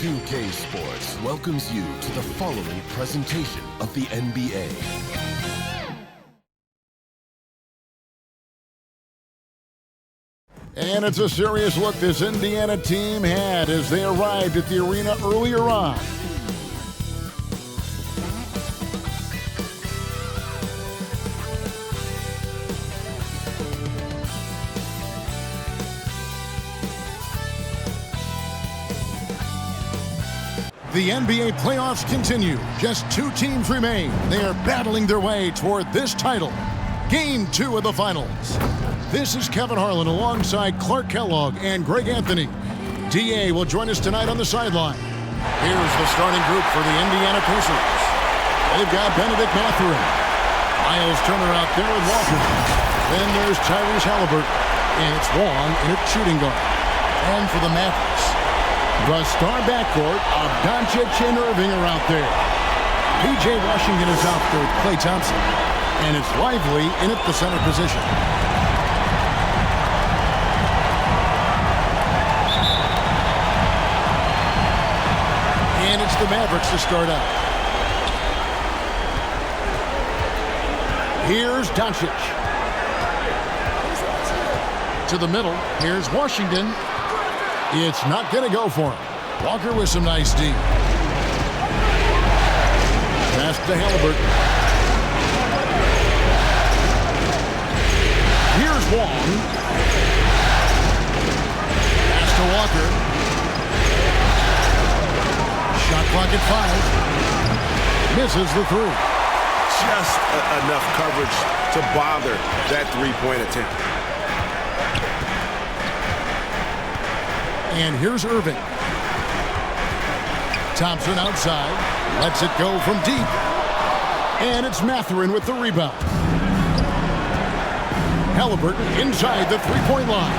2K Sports welcomes you to the following presentation of the NBA. And it's a serious look this Indiana team had as they arrived at the arena earlier on. The NBA playoffs continue. Just two teams remain. They are battling their way toward this title. Game 2 of the finals. This is Kevin Harlan alongside Clark Kellogg and Greg Anthony. DA will join us tonight on the sideline. Here's the starting group for the Indiana Pacers. They've got Benedict Mathurin. Miles Turner out there with Walker. Then there's Tyrese Halliburton. And it's Wong in at shooting guard. And for the Mavericks, the star backcourt of Doncic and Irving are out there. P.J. Washington is out there with Klay Thompson. And it's Lively in at the center position. And it's the Mavericks to start out. Here's Doncic. To the middle. Here's Washington. It's not going to go for him. Walker with some nice D. Pass to Halliburton. Here's Wong. Pass to Walker. Shot clock at 5. Misses the three. Just enough coverage to bother that three-point attempt. And here's Irving. Thompson outside. Lets it go from deep. And it's Mathurin with the rebound. Halliburton inside the three-point line.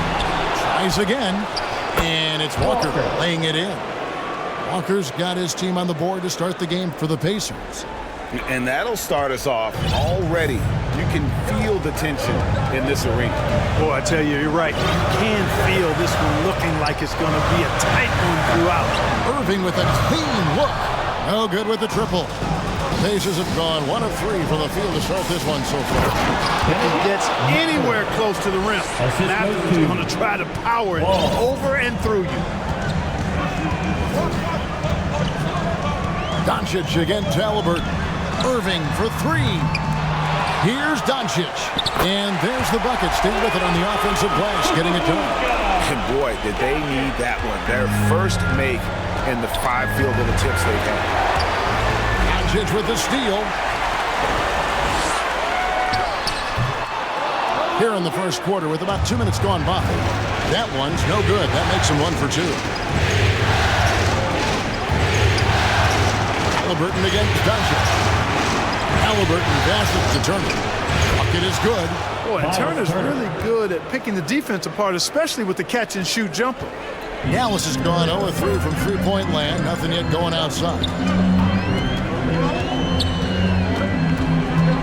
Tries again. And it's Walker laying it in. Walker's got his team on the board to start the game for the Pacers. And that'll start us off already. You can feel the tension in this arena. Boy, I tell you, you're right. You can feel this one looking like it's going to be a tight one throughout. Irving with a clean look. No good with the triple. Pacers have gone 1 of 3 from the field to start this one so far. If it gets anywhere close to the rim, Matthew's going to try to power it over and through you. Doncic against Halliburton. Irving for 3. Here's Doncic. And there's the bucket. Stay with it on the offensive glass, getting it done. And boy, did they need that one. Their first make in the 5 field goal attempts they've had. Doncic with the steal. Here in the first quarter with about 2 minutes gone by. That one's no good. That makes him 1 for 2. Halliburton against Doncic. Halliburton passes to Turner. Bucket is good. Boy, Turner's really good at picking the defense apart, especially with the catch-and-shoot jumper. Dallas has gone 0 of 3 from three-point land. Nothing yet going outside.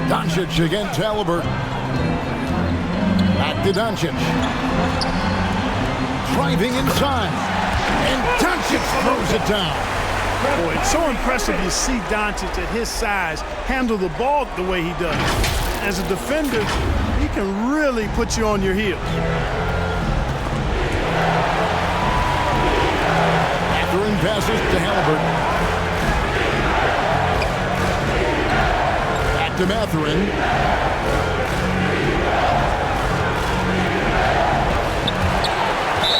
Doncic against Halliburton. Back to Doncic. Driving inside. And Doncic throws it down. Boy, it's so impressive you see Doncic at his size handle the ball the way he does. As a defender, he can really put you on your heels. Mathurin passes to Halliburton. Back to Mathurin.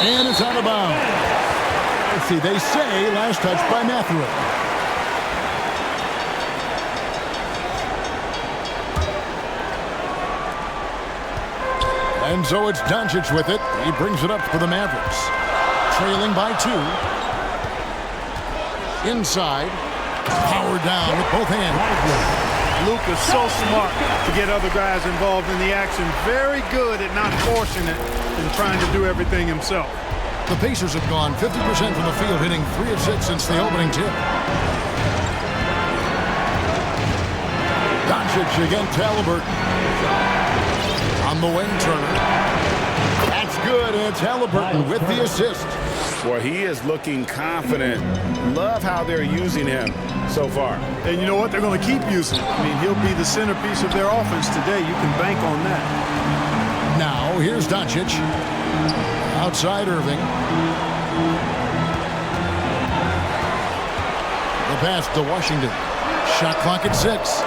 And it's out of bounds. Let's see, they say last touch by Mathurin. And so it's Doncic with it. He brings it up for the Mavericks. Trailing by 2. Inside. Power down with both hands. Luka's so smart to get other guys involved in the action. Very good at not forcing it and trying to do everything himself. The Pacers have gone 50% from the field, hitting 3 of 6 since the opening tip. Doncic against Halliburton. On the wing, Turner. That's good. It's Halliburton with the assist. Well, he is looking confident. Love how they're using him so far. And you know what? They're going to keep using him. I mean, he'll be the centerpiece of their offense today. You can bank on that. Now, here's Doncic. Outside Irving. The pass to Washington. Shot clock at 6.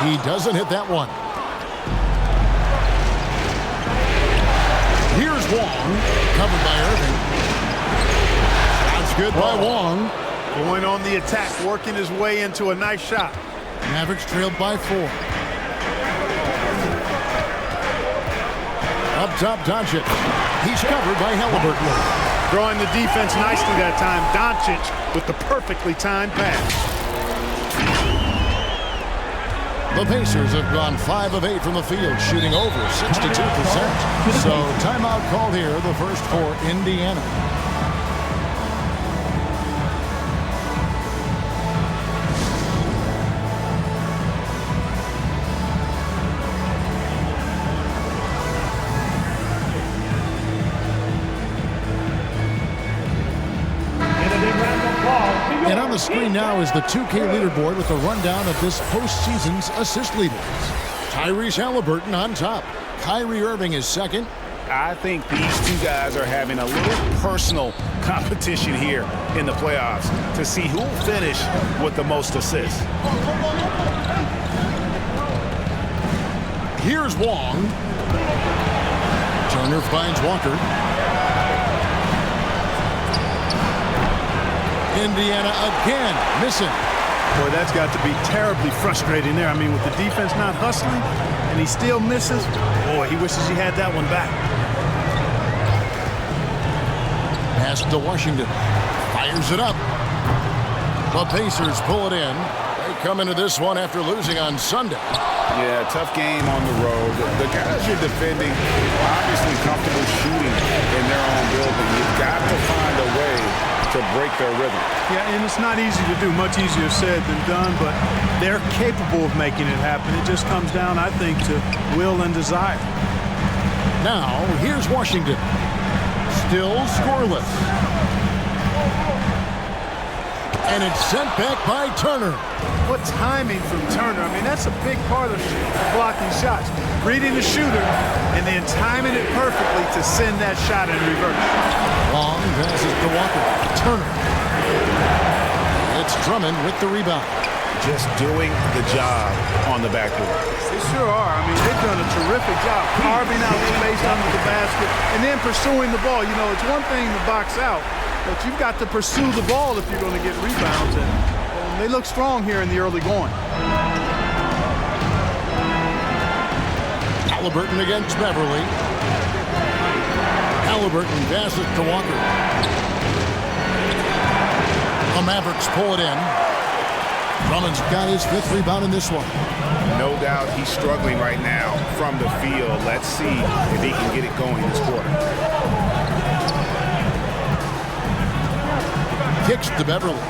He doesn't hit that one. Here's Wong. Covered by Irving. That's good by Wong. Going on the attack, working his way into a nice shot. Mavericks trailed by 4. Up top, Doncic. He's covered by Halliburton. Drawing the defense nicely that time. Doncic with the perfectly timed pass. The Pacers have gone 5 of 8 from the field, shooting over 62%. So timeout called here, the first for Indiana. And on the screen now is the 2K leaderboard with a rundown of this postseason's assist leaders. Tyrese Halliburton on top. Kyrie Irving is second. I think these two guys are having a little personal competition here in the playoffs to see who will finish with the most assists. Here's Wong. Turner finds Walker. Indiana again missing. Boy, that's got to be terribly frustrating there. I mean, with the defense not hustling and he still misses, boy, he wishes he had that one back. Pass to Washington. Fires it up. The Pacers pull it in. They come into this one after losing on Sunday. Yeah, tough game on the road. The guys you're defending obviously comfortable shooting in their own building. You've got to find a way to break their rhythm. Yeah, and it's not easy to do. Much easier said than done, but they're capable of making it happen. It just comes down, I think, to will and desire. Now, here's Washington. Still scoreless. And it's sent back by Turner. What timing from Turner. I mean, that's a big part of blocking shots. Reading the shooter and then timing it perfectly to send that shot in reverse. Long passes to Walker. Turner. It's Drummond with the rebound. Just doing the job on the backboard. They sure are. I mean, they've done a terrific job carving out space under the basket and then pursuing the ball. You know, it's one thing to box out, but you've got to pursue the ball if you're going to get rebounds. And they look strong here in the early going. Halliburton against Beverly. Halliburton passes to Walker. The Mavericks pull it in. Drummond's got his 5th rebound in this one. No doubt he's struggling right now from the field. Let's see if he can get it going this quarter. Kicks to Beverly.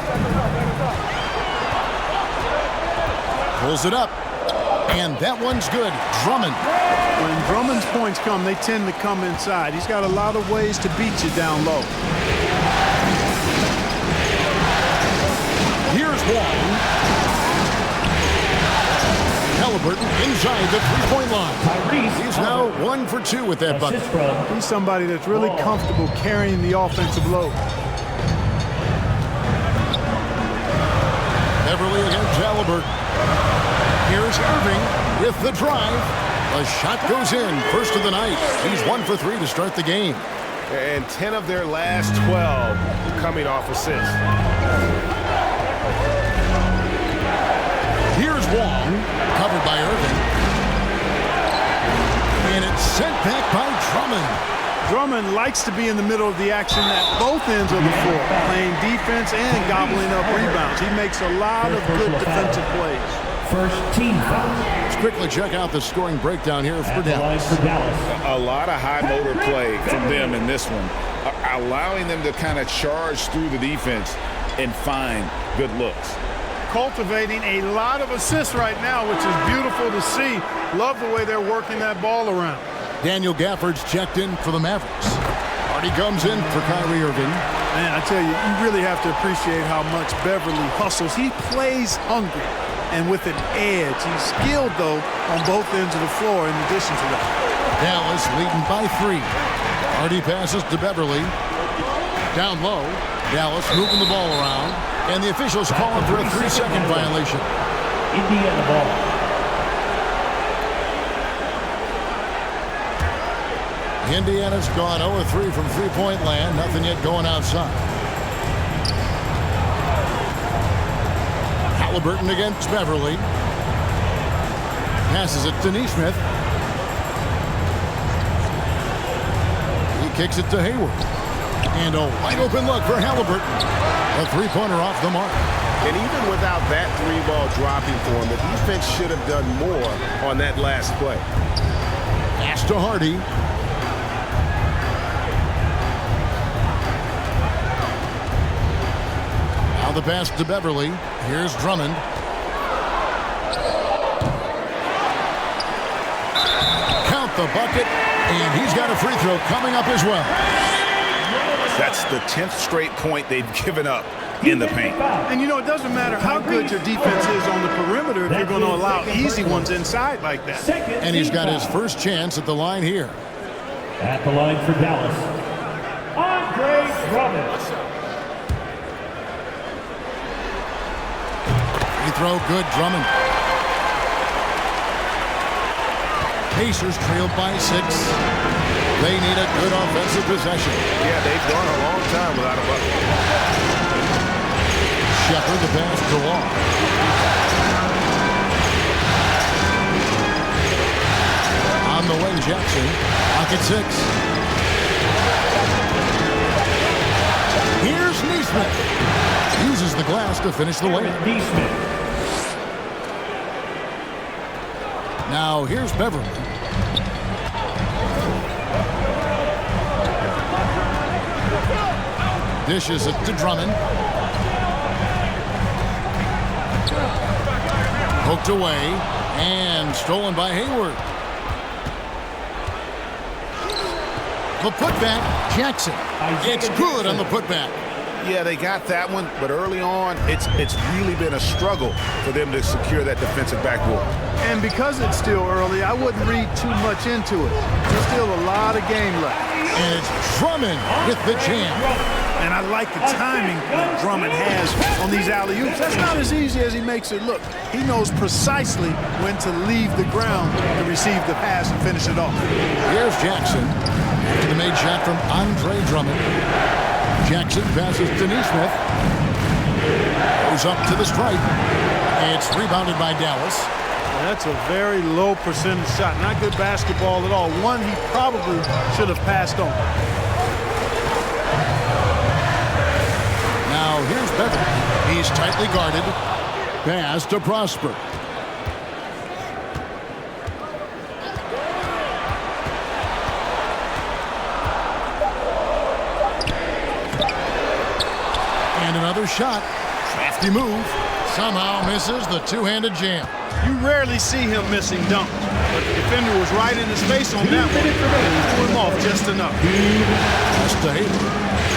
Pulls it up. And that one's good. Drummond. When Drummond's points come, they tend to come inside. He's got a lot of ways to beat you down low. Here's Wong. Halliburton inside the three-point line. He's now 1 for 2 with that bucket. He's somebody that's really comfortable carrying the offensive load. Beverly against Halliburton. Here's Irving with the drive. The shot goes in. First of the night. He's 1 for 3 to start the game. And 10 of their last 12 coming off assists. Here's Wong, covered by Irving. And it's sent back by Drummond. Drummond likes to be in the middle of the action at both ends of the floor, playing defense and gobbling up rebounds. He makes a lot of good defensive plays. First team foul. Let's quickly check out the scoring breakdown here for Dallas. A lot of high motor play from them in this one, allowing them to kind of charge through the defense and find good looks. Cultivating a lot of assists right now, which is beautiful to see. Love the way they're working that ball around. Daniel Gafford's checked in for the Mavericks. Hardy comes in for Kyrie Irving. Man, I tell you, you really have to appreciate how much Beverly hustles. He plays hungry and with an edge. He's skilled, though, on both ends of the floor in addition to that. Dallas leading by 3. Hardy passes to Beverly. Down low. Dallas moving the ball around. And the officials calling for a 3-second violation. Indiana ball. Indiana's gone 0-3 from three-point land. Nothing yet going outside. Halliburton against Beverly. Passes it to Nesmith. He kicks it to Hayward. And a wide-open look for Halliburton. A three-pointer off the mark. And even without that 3-ball dropping for him, the defense should have done more on that last play. Pass to Hardy. Now the pass to Beverly. Here's Drummond. Count the bucket, and he's got a free throw coming up as well. That's the 10th straight point they've given up in the paint. And, you know, it doesn't matter how good your defense is on the perimeter if you're going to allow easy ones inside like that. And he's got his first chance at the line here. At the line for Dallas, Andre Drummond. Free throw, good. Drummond. Pacers trailed by 6. They need a good offensive possession. Yeah, they've gone a long time without a bucket. Shepherd, the pass to Law. On the wing, Jackson. Pocket 6. Here's Nesmith. Uses the glass to finish the layup. Nesmith. Now here's Beverly. Dishes it to Drummond. Poked away and stolen by Hayward. The putback, Jackson. It's good on the putback. Yeah, they got that one, but early on, it's really been a struggle for them to secure that defensive backboard. And because it's still early, I wouldn't read too much into it. There's still a lot of game left. And it's Drummond with the jam. And I like the timing that Drummond has on these alley-oops. That's not as easy as he makes it look. He knows precisely when to leave the ground to receive the pass and finish it off. Here's Jackson. The made shot from Andre Drummond. Jackson passes to Nesmith. Goes up to the stripe. It's rebounded by Dallas. That's a very low percentage shot. Not good basketball at all. One he probably should have passed on. Now here's Beverly. He's tightly guarded. Pass to Prosper. And another shot. Crafty move. Somehow misses the two-handed jam. You rarely see him missing dunks, but the defender was right in his face on that one. He threw him off just enough. Pass to Hayward.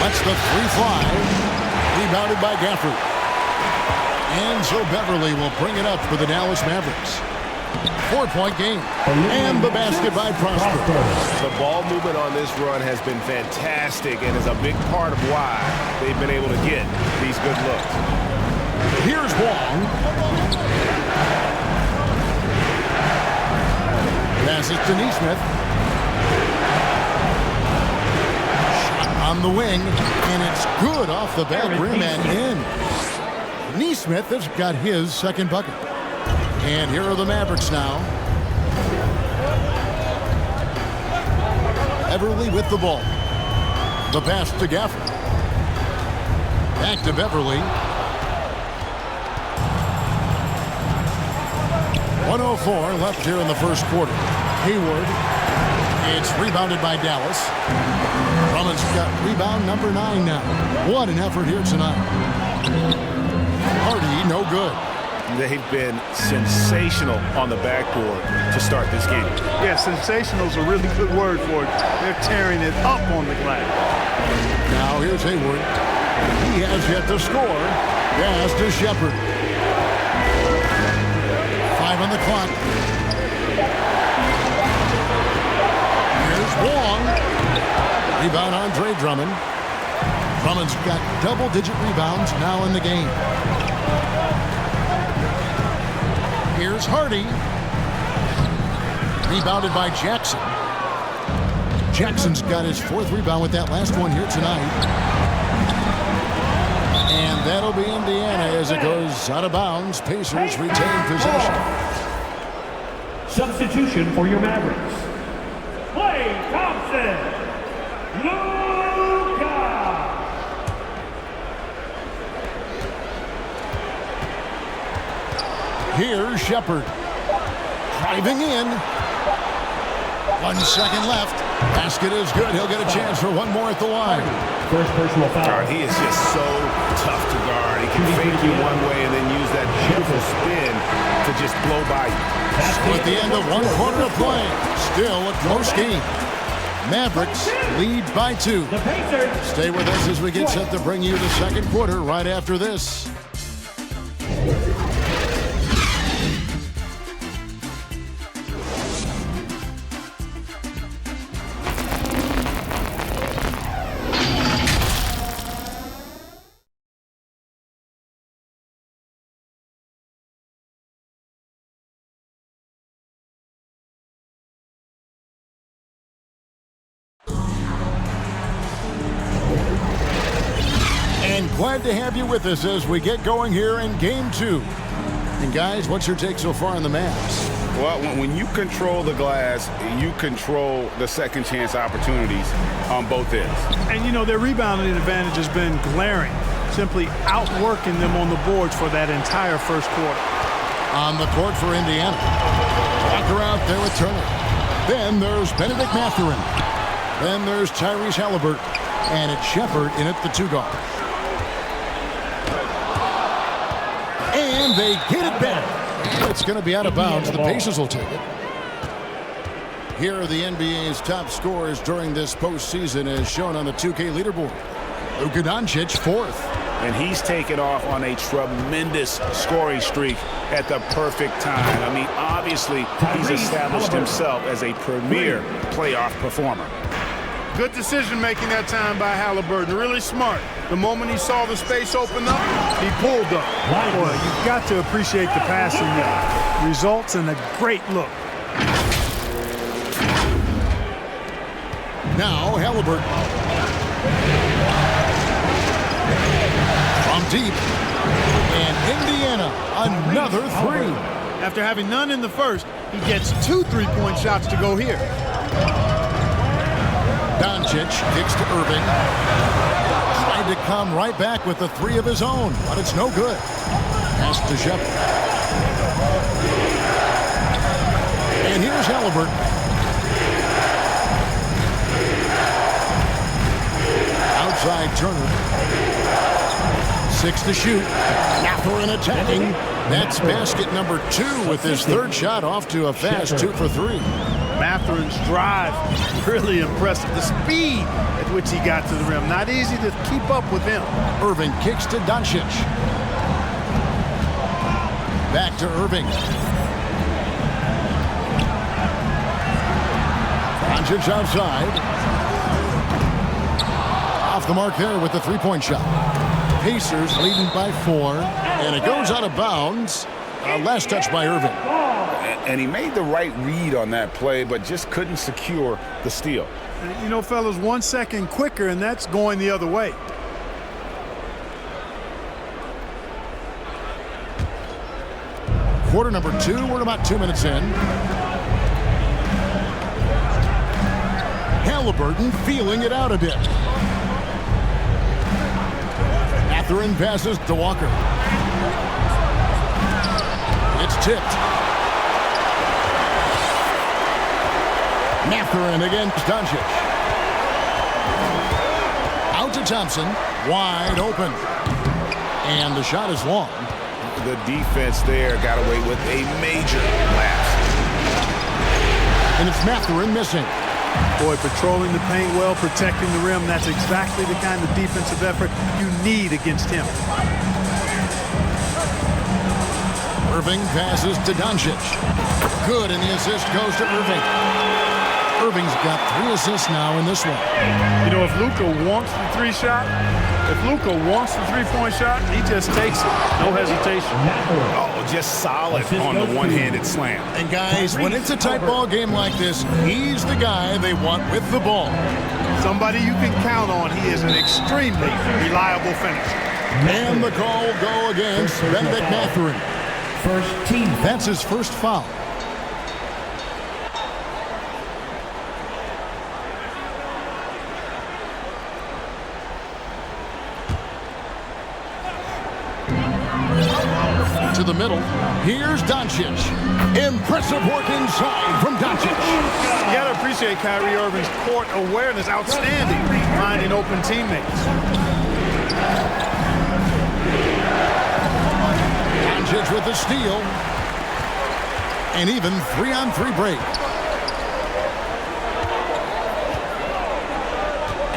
Lets the three fly. Rebounded by Gafford. And so Beverly will bring it up for the Dallas Mavericks. 4-point game. And the basket by Prosper. The ball movement on this run has been fantastic and is a big part of why they've been able to get these good looks. Here's Wong. Passes to Nesmith. Shot on the wing, and it's good off the back rim and in. Nesmith has got his second bucket. And here are the Mavericks now. Beverly with the ball. The pass to Gafford. Back to Beverly. 1:04 left here in the first quarter. Hayward. It's rebounded by Dallas. Drummond's got rebound number 9 now. What an effort here tonight. Hardy, no good. they've been sensational on the backboard to start this game. Yeah, sensational is a really good word for it. They're tearing it up on the glass. Now here's Hayward. He has yet to score. Pass to Shepard. 5 on the clock. Here's Wong. Rebound Andre Drummond. Drummond's got double-digit rebounds now in the game. Here's Hardy. Rebounded by Jackson. Jackson's got his 4th rebound with that last one here tonight. And that'll be Indiana as it goes out of bounds. Pacers retain possession. Substitution for your Mavericks. Klay Thompson. Luka. Here's Shepard. Driving in. 1 second left. Basket is good. He'll get a chance for one more at the line. First personal foul. He is just so tough to guard. He can fake you one way and then use that beautiful spin to just blow by you. So at the end of 1 quarter of play, still a close game. Mavericks lead by 2. The Pacers. Stay with us as we get set to bring you the second quarter right after this. And glad to have you with us as we get going here in Game 2. And guys, what's your take so far on the Mavs? Well, when you control the glass, you control the second chance opportunities on both ends. And, you know, their rebounding advantage has been glaring, simply outworking them on the boards for that entire first quarter. On the court for Indiana. Walker out there with Turner. Then there's Benedict Mathurin. Then there's Tyrese Halliburton. And it's Shepard in at the 2 guard. And they get it back. It's going to be out of bounds. The Pacers will take it. Here are the NBA's top scorers during this postseason as shown on the 2K leaderboard. Luka Doncic, 4th. And he's taken off on a tremendous scoring streak at the perfect time. I mean, obviously, he's established himself as a premier playoff performer. Good decision-making that time by Halliburton. Really smart. The moment he saw the space open up, he pulled up. Boy, you've got to appreciate the passing there. Results in a great look. Now Halliburton. From deep. And Indiana, another 3. After having none in the first, he gets 2 3-point shots to go here. Doncic kicks to Irving. Tried to come right back with the 3 of his own, but it's no good. Pass to Shepard. And here's Halliburton. Outside Turner. 6 to shoot. Mathurin attacking. That's basket number 2 with his 3rd shot off to a fast 2 for 3. Mathurin's drive, really impressive. The speed at which he got to the rim, not easy to keep up with him. Irving kicks to Doncic. Back to Irving. Doncic outside. Off the mark there with the 3-point shot. Pacers leading by 4, and it goes out of bounds. Last touch by Irving. And he made the right read on that play, but just couldn't secure the steal. You know, fellas, 1 second quicker, and that's going the other way. Quarter number 2, we're about 2 minutes in. Halliburton feeling it out a bit. Mathurin passes to Walker. It's tipped. Mathurin against Doncic. Out to Thompson. Wide open. And the shot is long. the defense there got away with a major lapse. And it's Mathurin missing. Boy, patrolling the paint well, protecting the rim. That's exactly the kind of defensive effort you need against him. Irving passes to Doncic. Good, and the assist goes to Irving. Irving's got 3 assists now in this one. You know, if Luka wants the three-point shot, he just takes it. No hesitation. Oh, just solid on the one-handed slam. And guys, when it's a tight ball game like this, he's the guy they want with the ball. Somebody you can count on. He is an extremely reliable finisher. And the call will go against Benedict Mathurin. First team. That's his first foul. To the middle. Here's Doncic. Impressive work inside from Doncic. You got to appreciate Kyrie Irving's court awareness. Outstanding. Finding open teammates. Doncic with the steal. And even 3-on-3 break.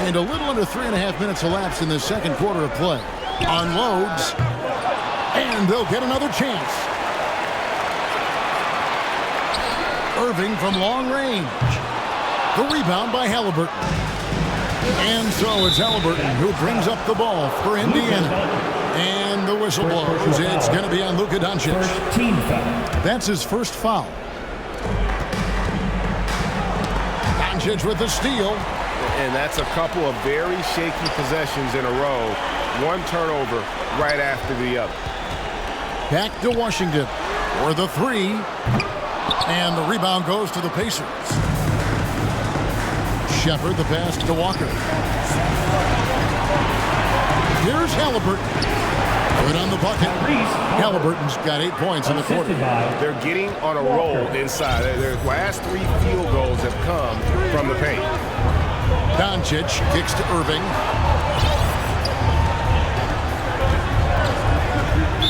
And a little under 3.5 minutes elapsed in the second quarter of play. Unloads. And they'll get another chance. Irving from long range. The rebound by Halliburton. And so it's Halliburton who brings up the ball for Indiana. And the whistle blows. It's going to be on Luka Doncic. First team foul. That's his first foul. Doncic with the steal. And that's a couple of very shaky possessions in a row. One turnover right after the other. Back to Washington for the 3. And the rebound goes to the Pacers. Shepard the pass to Walker. Here's Halliburton. Good on the bucket. Halliburton's got 8 points in the quarter. They're getting on a roll inside. Their last 3 field goals have come from the paint. Doncic kicks to Irving.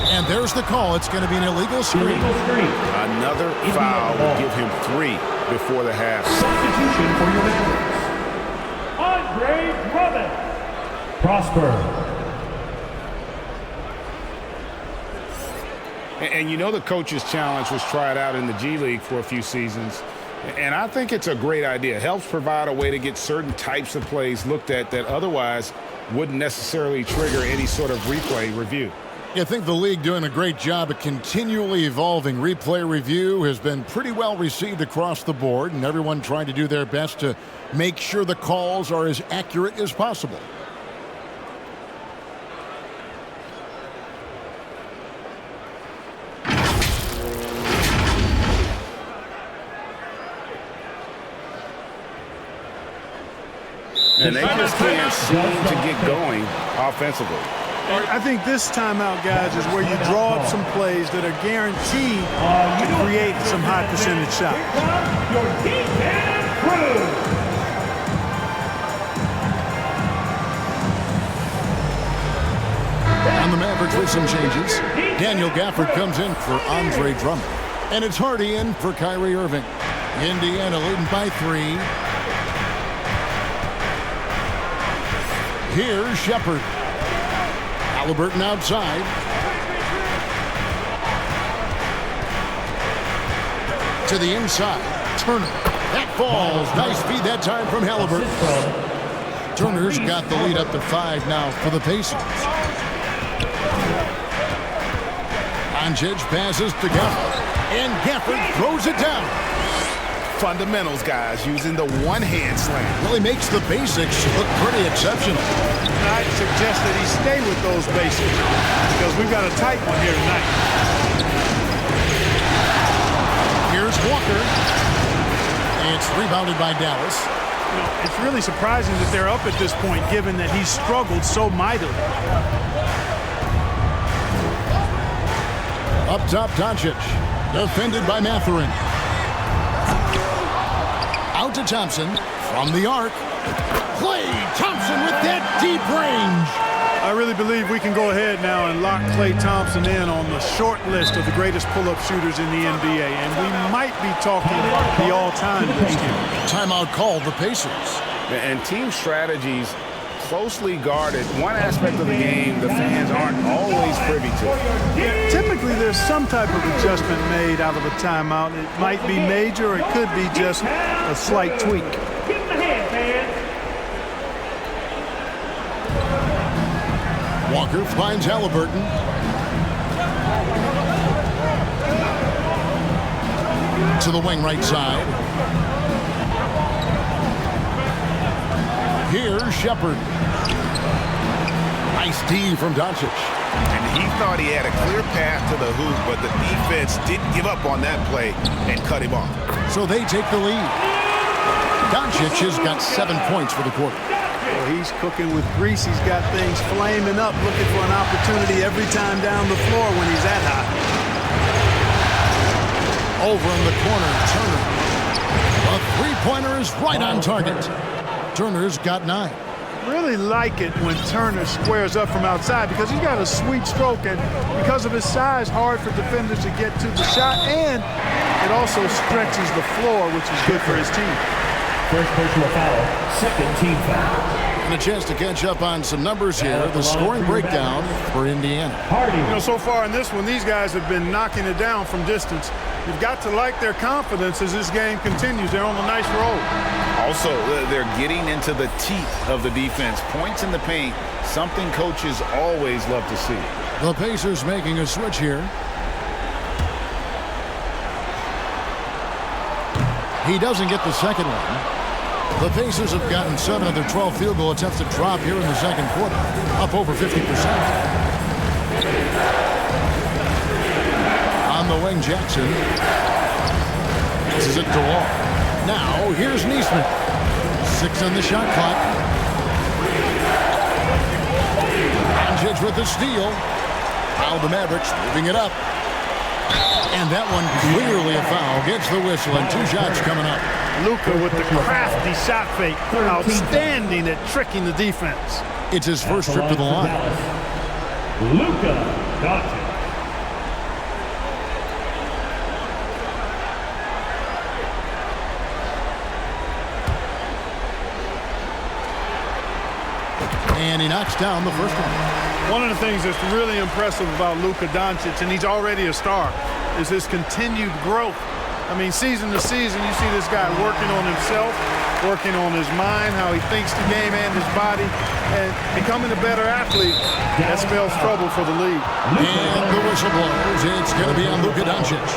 And there's the call. It's going to be an illegal screen. Another foul will give him 3 before the half. Substitution for your Mavericks. Andre Drummond. Prosper. And you know the coach's challenge was tried out in the G League for a few seasons. And I think it's a great idea. It helps provide a way to get certain types of plays looked at that otherwise wouldn't necessarily trigger any sort of replay review. I think the league doing a great job at continually evolving. Replay review has been pretty well received across the board, and everyone trying to do their best to make sure the calls are as accurate as possible. And they just can't seem to get going offensively. I think this timeout, guys, is where you draw up some plays that are guaranteed to create some high percentage shots. Your defense crew. On the Mavericks with some changes. Daniel Gafford comes in for Andre Drummond. And it's Hardy in for Kyrie Irving. Indiana leading by 3. Here's Shepard. Halliburton outside. To the inside. Turner. That falls. Nice feed that time from Halliburton. Turner's got the lead up to 5 now for the Pacers. Doncic passes to Gafford. And Gafford throws it down. Fundamentals, guys, using the one-hand slam. Really makes the basics look pretty exceptional. I'd suggest that he stay with those basics because we've got a tight one here tonight. Here's Walker. It's rebounded by Dallas. You know, it's really surprising that they're up at this point given that he's struggled so mightily. Up top, Doncic. Defended by Mathurin. Out to Thompson from the arc. Klay Thompson with that deep range. I really believe we can go ahead now and lock Klay Thompson in on the short list of the greatest pull-up shooters in the NBA, and we might be talking the all-time list here. Timeout called the Pacers. And team strategies closely guarded. One aspect of the game the fans aren't always privy to. Typically, there's some type of adjustment made out of a timeout. It might be major, or it could be just a slight tweak. Give him the hand, man. Walker finds Halliburton. To the wing right side. Here's Shepard. Nice D from Doncic. And he thought he had a clear path to the hoop, but the defense didn't give up on that play and cut him off. So they take the lead. Doncic has got 7 points for the quarter. Well, he's cooking with grease. He's got things flaming up, looking for an opportunity every time down the floor when he's that hot. Over in the corner, Turner. A three-pointer is right on target. Turner's got 9. Really like it when Turner squares up from outside because he's got a sweet stroke, and because of his size, hard for defenders to get to the shot, and it also stretches the floor, which is good for his team. First personal foul, second team foul. And a chance to catch up on some numbers here. The scoring breakdown for Indiana. Hardy. You know, so far in this one, these guys have been knocking it down from distance. You've got to like their confidence as this game continues. They're on a nice roll. Also, they're getting into the teeth of the defense. Points in the paint, something coaches always love to see. The Pacers making a switch here. He doesn't get the second one. The Pacers have gotten 7 of their 12 field goal attempts to drop here in the second quarter, up over 50%. On the wing, Jackson. This is it to Wall. Now, here's Neesmith. 6 on the shot clock. Doncic with the steal. Now the Mavericks moving it up. And that one clearly a foul. Gets the whistle, and 2 shots coming up. Luka with the crafty shot fake. Outstanding at tricking the defense. It's his first trip to the line. Luka Doncic. And he knocks down the first one. One of the things that's really impressive about Luka Doncic, and he's already a star, is his continued growth. I mean, season to season, you see this guy working on himself, working on his mind, how he thinks the game and his body, and becoming a better athlete. That spells trouble for the league. And the whistle blows. It's going to be on Luka Doncic.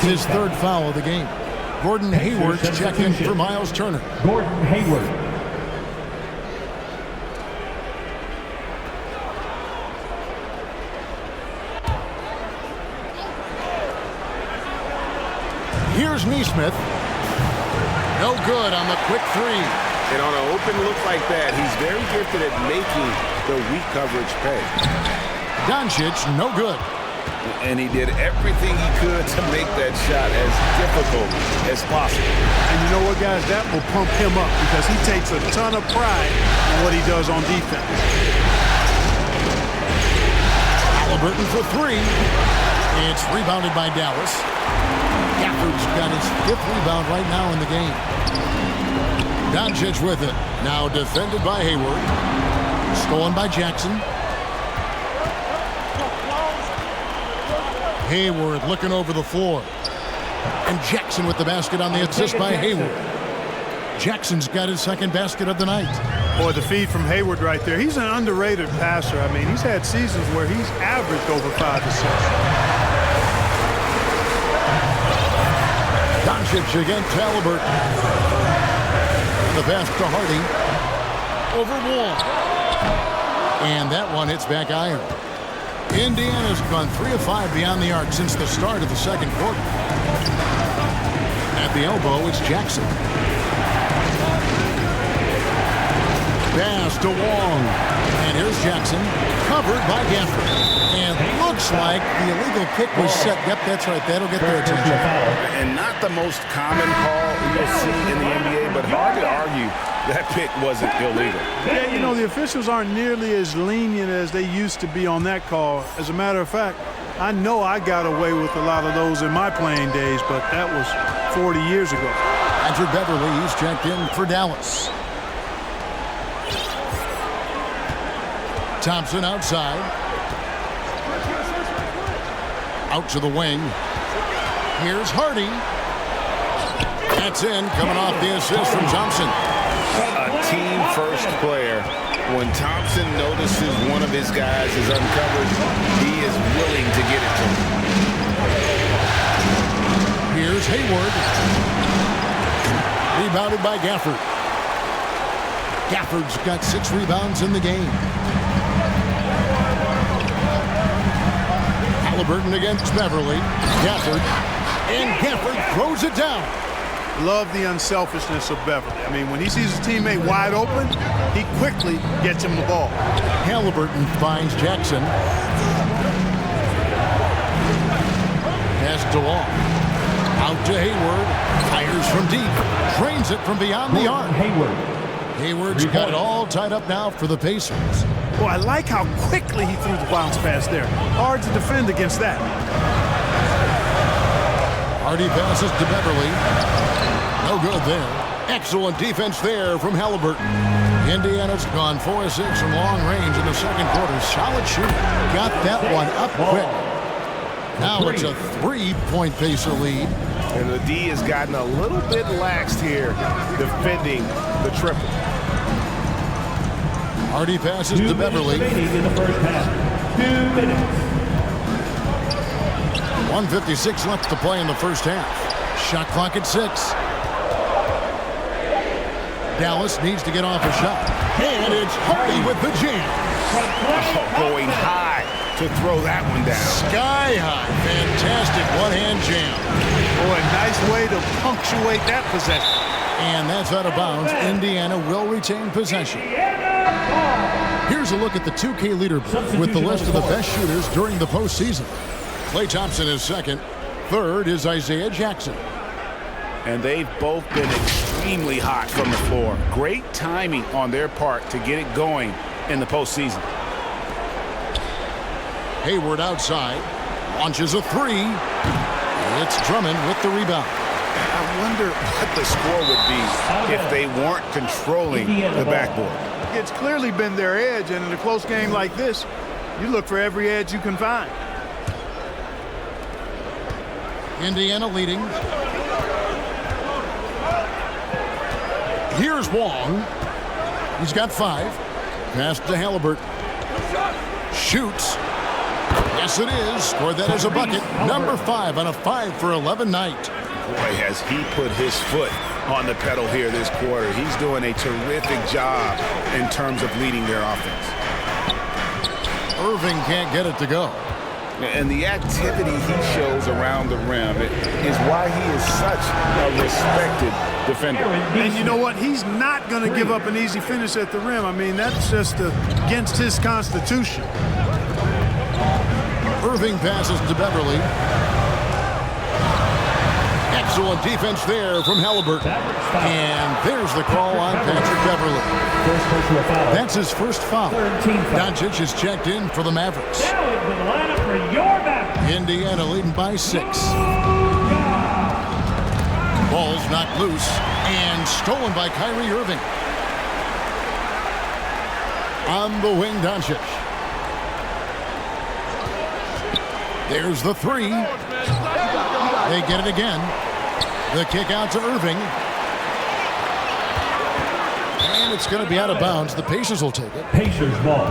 His third foul of the game. Gordon Hayward's checked in for Miles Turner. Gordon Hayward. Here's Neesmith. No good on the quick three. And on an open look like that, he's very gifted at making the weak coverage pay. Doncic, no good. And he did everything he could to make that shot as difficult as possible. And you know what, guys? That will pump him up because he takes a ton of pride in what he does on defense. Halliburton for 3. It's rebounded by Dallas. Gafford's got his 5th rebound right now in the game. Doncic with it. Now defended by Hayward. Stolen by Jackson. Hayward looking over the floor. And Jackson with the basket on the assist by Hayward. Jackson's got his second basket of the night. Boy, the feed from Hayward right there. He's an underrated passer. I mean, he's had seasons where he's averaged over 5 assists. Doncic against Halliburton. The pass to Hardy. Over Wall. And that one hits back iron. Indiana's gone 3 of 5 beyond the arc since the start of the second quarter. At the elbow, it's Jackson. Pass to Wong. And here's Jackson, covered by Gafford. And looks like the illegal pick was set. Yep, that's right. That'll get their attention. And not the most common call you'll see in the NBA, but hard to argue that pick wasn't illegal. Yeah, you know, the officials aren't nearly as lenient as they used to be on that call. As a matter of fact, I know I got away with a lot of those in my playing days, but that was 40 years ago. Andrew Beverly, he's checked in for Dallas. Thompson outside. Out to the wing. Here's Hardy. That's in, coming off the assist from Thompson. A team-first player. When Thompson notices one of his guys is uncovered, he is willing to get it to him. Here's Hayward. Rebounded by Gafford. Gafford's got 6 rebounds in the game. Halliburton against Beverly. Gafford. And Gafford throws it down. Love the unselfishness of Beverly. I mean, when he sees his teammate wide open, he quickly gets him the ball. Halliburton finds Jackson. Pass to Long. Out to Hayward. Fires from deep. Drains it from beyond the arc. Hayward's got it all tied up now for the Pacers. Well, I like how quickly he threw the bounce pass there. Hard to defend against that. Hardy passes to Beverly. No good there. Excellent defense there from Halliburton. Indiana's gone 4 of 6 from long range in the second quarter. Solid shooting. Got that one up quick. Now it's a 3-point Pacer lead. And the D has gotten a little bit laxed here defending the triple. Hardy passes to Beverly. In the first half. 2 minutes. 1:56 left to play in the first half. Shot clock at 6. Dallas needs to get off a shot. And it's Hardy with the jam. Going high to throw that one down. Sky high. Fantastic one-hand jam. Boy, nice way to punctuate that possession. And that's out of bounds. Indiana will retain possession. Here's a look at the 2K leaderboard with the list of the best shooters during the postseason. Klay Thompson is second. Third is Isaiah Jackson. And they've both been extremely hot from the floor. Great timing on their part to get it going in the postseason. Hayward outside. Launches a 3. It's Drummond with the rebound. I wonder what the score would be if they weren't controlling the backboard. It's clearly been their edge, and in a close game like this, you look for every edge you can find. Indiana leading. Here's Wong. He's got 5. Pass to Halliburton. Shoots. Yes, it is. Scored that as a bucket. Number 5 on a 5 for 11 night. Boy, has he put his foot on the pedal here this quarter. He's doing a terrific job in terms of leading their offense. Irving can't get it to go. And the activity he shows around the rim is why he is such a respected defender. And you know what? He's not going to give up an easy finish at the rim. I mean, that's just against his constitution. Irving passes to Beverly. Excellent defense there from Halliburton. And there's the call on Patrick Beverly. That's his first foul. Doncic is checked in for the Mavericks. Indiana leading by 6. Ball's knocked loose and stolen by Kyrie Irving. On the wing, Doncic. There's the 3. They get it again. The kick out to Irving. And it's going to be out of bounds. The Pacers will take it. Pacers ball.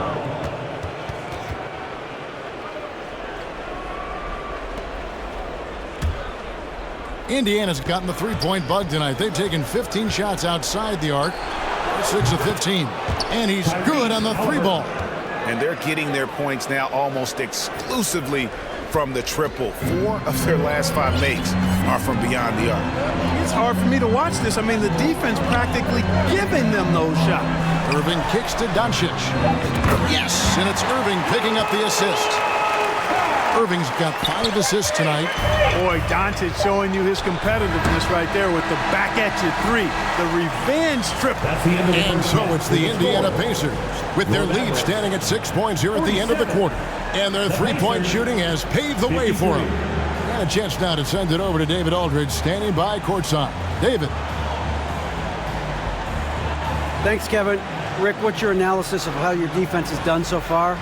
Indiana's gotten the 3-point bug tonight. They've taken 15 shots outside the arc. 6 of 15. And he's good on the 3 ball. And they're getting their points now almost exclusively from the triple. 4 of their last 5 makes are from beyond the arc. It's hard for me to watch this. I mean, the defense practically giving them those shots. Irving kicks to Doncic. Yes, and it's Irving picking up the assist. Irving's got 5 assists tonight. Boy, Doncic showing you his competitiveness right there with the back at you 3. The revenge triple. That's the end of the And first so half. it's the Indiana Pacers with their lead standing at 6 points here at the end of the quarter. And their three-point shooting has paved the way for them. And a chance now to send it over to David Aldridge standing by courtside. David. Thanks, Kevin. Rick, what's your analysis of how your defense has done so far?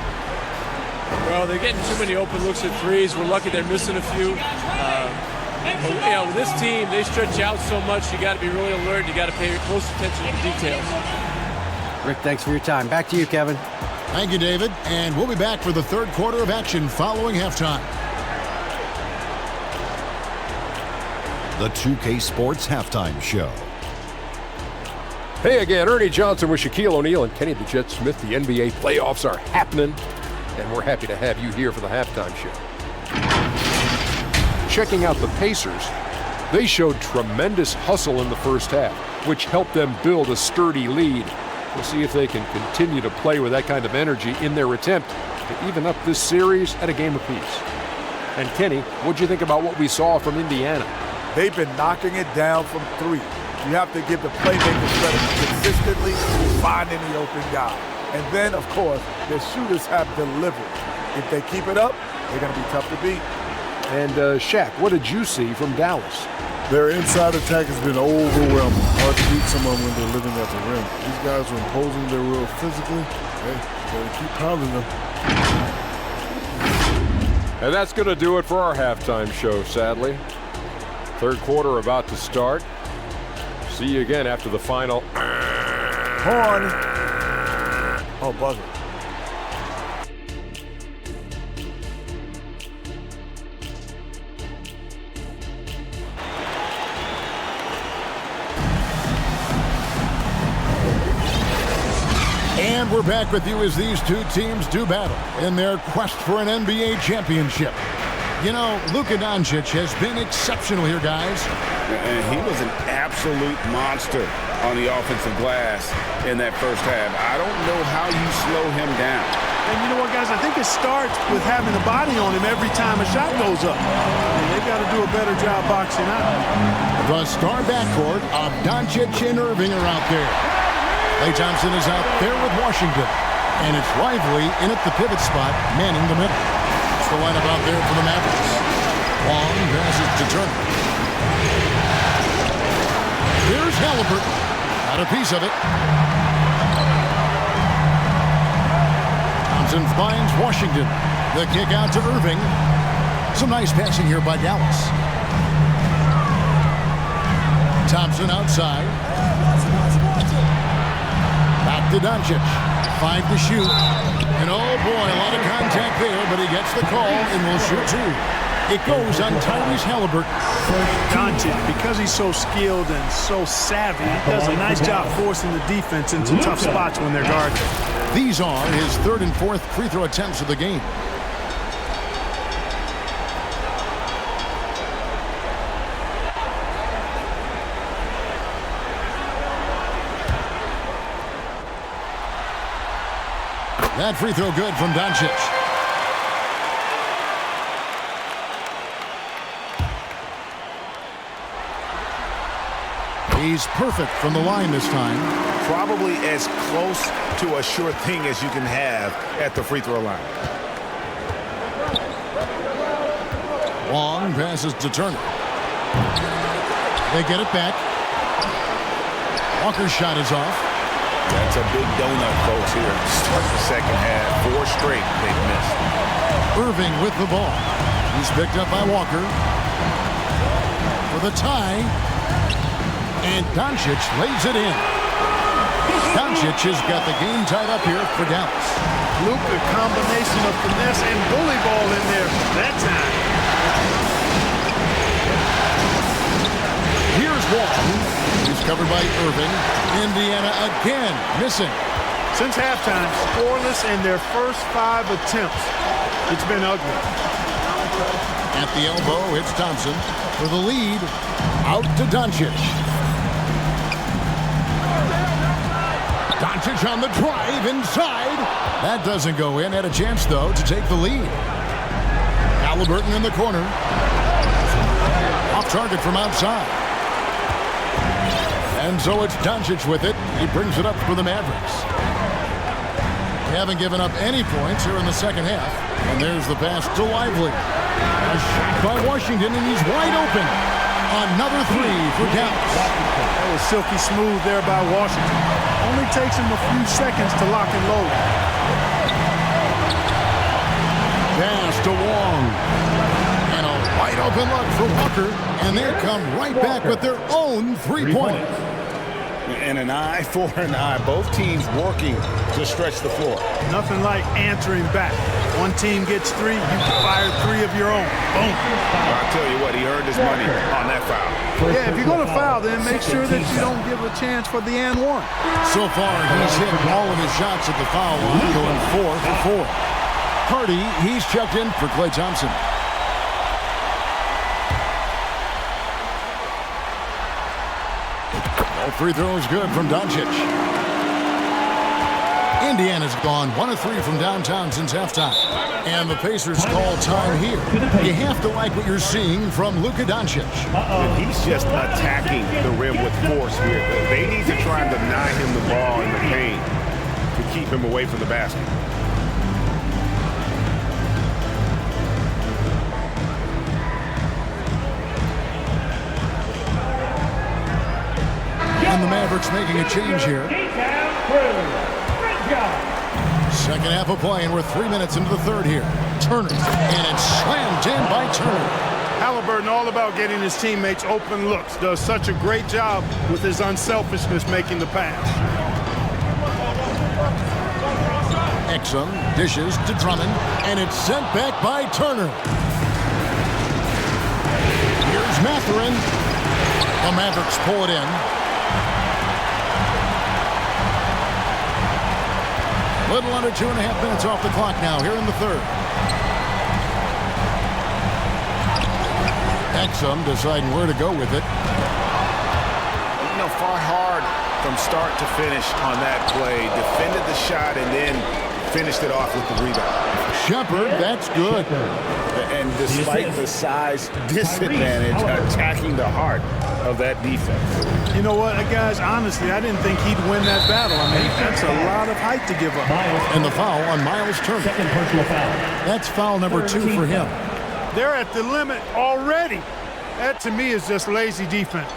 Well, they're getting too many open looks at threes. We're lucky they're missing a few. But, you know, with this team, they stretch out so much. You got to be really alert. You got to pay close attention to the details. Rick, thanks for your time. Back to you, Kevin. Thank you, David. And we'll be back for the third quarter of action following halftime. The 2K Sports Halftime Show. Hey again, Ernie Johnson with Shaquille O'Neal and Kenny the Jet Smith. The NBA playoffs are happening, and we're happy to have you here for the halftime show. Checking out the Pacers, they showed tremendous hustle in the first half, which helped them build a sturdy lead. We'll see if they can continue to play with that kind of energy in their attempt to even up this series at a game apiece. And Kenny, what'd you think about what we saw from Indiana? They've been knocking it down from 3. You have to give the playmakers credit consistently finding the open guy. And then, of course, their shooters have delivered. If they keep it up, they're going to be tough to beat. And Shaq, what did you see from Dallas? Their inside attack has been overwhelming. Hard to beat someone when they're living at the rim. These guys are imposing their will physically. Hey, gotta keep pounding them. And that's going to do it for our halftime show, sadly. Third quarter about to start. See you again after the final. Horn. Oh, buzzer. And we're back with you as these two teams do battle in their quest for an NBA championship. You know, Luka Doncic has been exceptional here, guys. And he was an absolute monster on the offensive glass in that first half. I don't know how you slow him down. And you know what, guys? I think it starts with having a body on him every time a shot goes up. And they've got to do a better job boxing out. The star backcourt of Doncic and Irving are out there. Klay Thompson is out there with Washington. And it's Lively in at the pivot spot, manning the middle. That's the lineup out there for the Mavericks. Long passes to Turner. Here's Halliburton. Got a piece of it. Thompson finds Washington. The kick out to Irving. Some nice passing here by Dallas. Thompson outside. Back to Doncic. 5 to shoot. And oh boy, a lot of contact there, but he gets the call and will shoot 2. It goes on Tyrese Halliburton. Doncic, because he's so skilled and so savvy, he does a nice job forcing the defense into tough spots when they're guarded. These are his 3rd and 4th free throw attempts of the game. That free throw good from Doncic. He's perfect from the line this time. Probably as close to a sure thing as you can have at the free throw line. Long passes to Turner. They get it back. Walker's shot is off. That's a big donut, folks, here. Start the second half. 4 straight they've missed. Irving with the ball. He's picked up by Walker. For the tie. And Doncic lays it in. Doncic has got the game tied up here for Dallas. Luka, combination of finesse and bully ball in there that time. Here's Wall. He's covered by Irving. Indiana again missing. Since halftime, scoreless in their first 5 attempts. It's been ugly. At the elbow, it's Thompson for the lead. Out to Doncic. Doncic on the drive inside. That doesn't go in. Had a chance, though, to take the lead. Halliburton in the corner. Off target from outside. And so it's Doncic with it. He brings it up for the Mavericks. They haven't given up any points here in the second half. And there's the pass to Lively. A shot by Washington, and he's wide open. Another three for Dallas. That was silky smooth there by Washington. Only takes him a few seconds to lock and load. Pass to Wong. And a wide open look for Walker. And they come right back with their own three-pointer. And an eye for an eye. Both teams working to stretch the floor. Nothing like answering back. One team gets three, you can fire three of your own. Boom. Well, I'll tell you what, he earned his money on that foul. Yeah, if you're going to foul, then make sure that you don't give a chance for the and one. So far, he's hit all of his shots at the foul line, going 4 for 4. Hardy, he's checked in for Klay Thompson. All free throws good from Doncic. Indiana's gone 1 of 3 from downtown since halftime. And the Pacers call time here. You have to like what you're seeing from Luka Doncic. And he's just attacking the rim with force here. They need to try and deny him the ball in the paint to keep him away from the basket. And the Mavericks making a change here. Second half of play, and we're 3 minutes into the third here. Turner, and it's slammed in by Turner. Halliburton all about getting his teammates open looks. Does such a great job with his unselfishness making the pass. Exum dishes to Drummond, and it's sent back by Turner. Here's Mathurin. The Mavericks pull it in. Little under 2.5 minutes off the clock now here in the third. Exum deciding where to go with it. You know, fought hard from start to finish on that play. Defended the shot and then finished it off with the rebound. Shepard, that's good. And despite the size disadvantage, attacking the heart of that defense. You know what, guys, honestly, I didn't think he'd win that battle. I mean, that's a lot of height to give up. And the foul on Miles Turner. Second personal foul. That's foul number 2 for him. They're at the limit already. That, to me, is just lazy defense.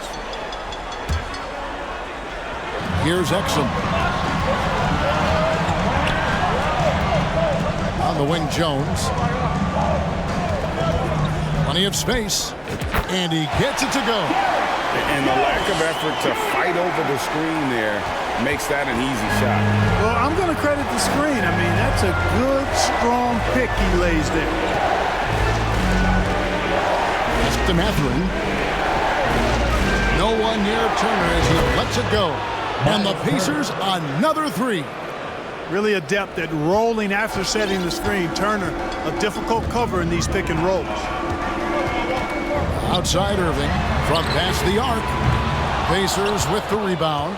Here's Exum. On the wing, Jones. Plenty of space. And he gets it to go. And the lack of effort to fight over the screen there makes that an easy shot. Well, I'm going to credit the screen. I mean, that's a good, strong pick he lays there. Pass to Mathurin. No one near Turner as he lets it go. And the Pacers another three. Really adept at rolling after setting the screen. Turner, a difficult cover in these pick and rolls. Outside Irving from past the arc. Pacers with the rebound.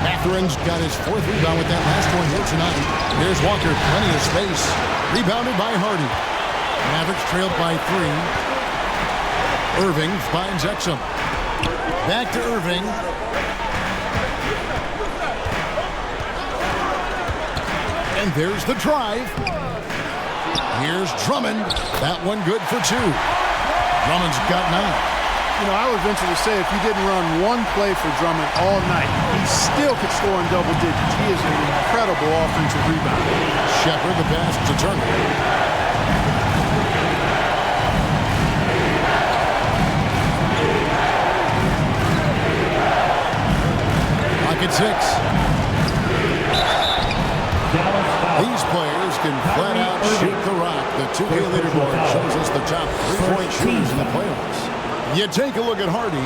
Mathurin's got his 4th rebound with that last one here tonight. Here's Walker, plenty of space. Rebounded by Hardy. Mavericks trailed by 3. Irving finds Exum. Back to Irving. And there's the drive. Here's Drummond. That one good for 2. Drummond's got 9. You know, I would venture to say if you didn't run one play for Drummond all night, he still could score in double digits. He is an incredible offensive rebounder. Shepard, the pass to Turner. Lock at 6. These players can flat out shoot the rock. The 2K leaderboard shows us the top 3-point shooters in the playoffs. You take a look at Hardy,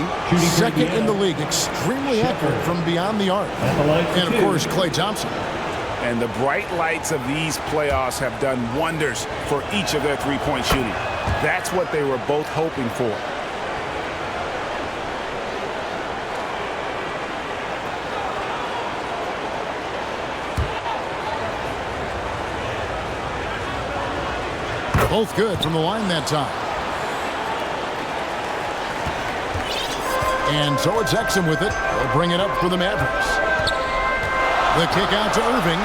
second in the league, extremely accurate from beyond the arc. And of course, Klay Thompson. And the bright lights of these playoffs have done wonders for each of their 3-point shooting. That's what they were both hoping for. Both good from the line that time. And so it's Exum with it. They'll bring it up for the Mavericks. The kick out to Irving.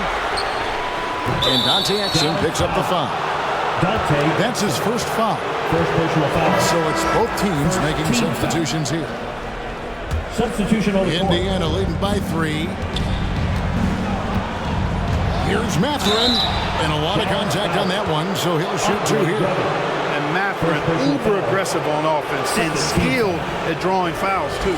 And Dante Exum picks up the foul. That's his first foul. First personal foul. So it's both teams making substitutions here. Substitution on the court. Indiana leading by 3. Here's Mathurin. And a lot of contact on that one, so he'll shoot 2 here. And Mathurin, uber aggressive on offense and skilled at drawing fouls, too.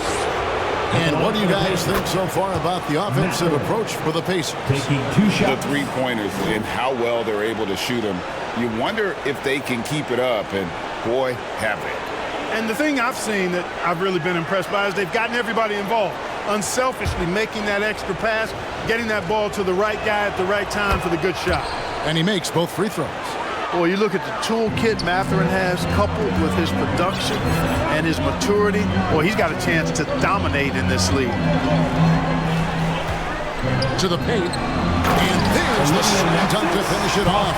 And what do you guys think so far about the offensive approach for the Pacers? Taking 2 shots. The three-pointers and how well they're able to shoot them. You wonder if they can keep it up, and boy, have they. And the thing I've seen that I've really been impressed by is they've gotten everybody involved. Unselfishly making that extra pass, getting that ball to the right guy at the right time for the good shot. And he makes both free throws. Well, you look at the toolkit Mathurin has coupled with his production and his maturity. Well, he's got a chance to dominate in this league. To the paint. And there's the slam dunk to finish it off.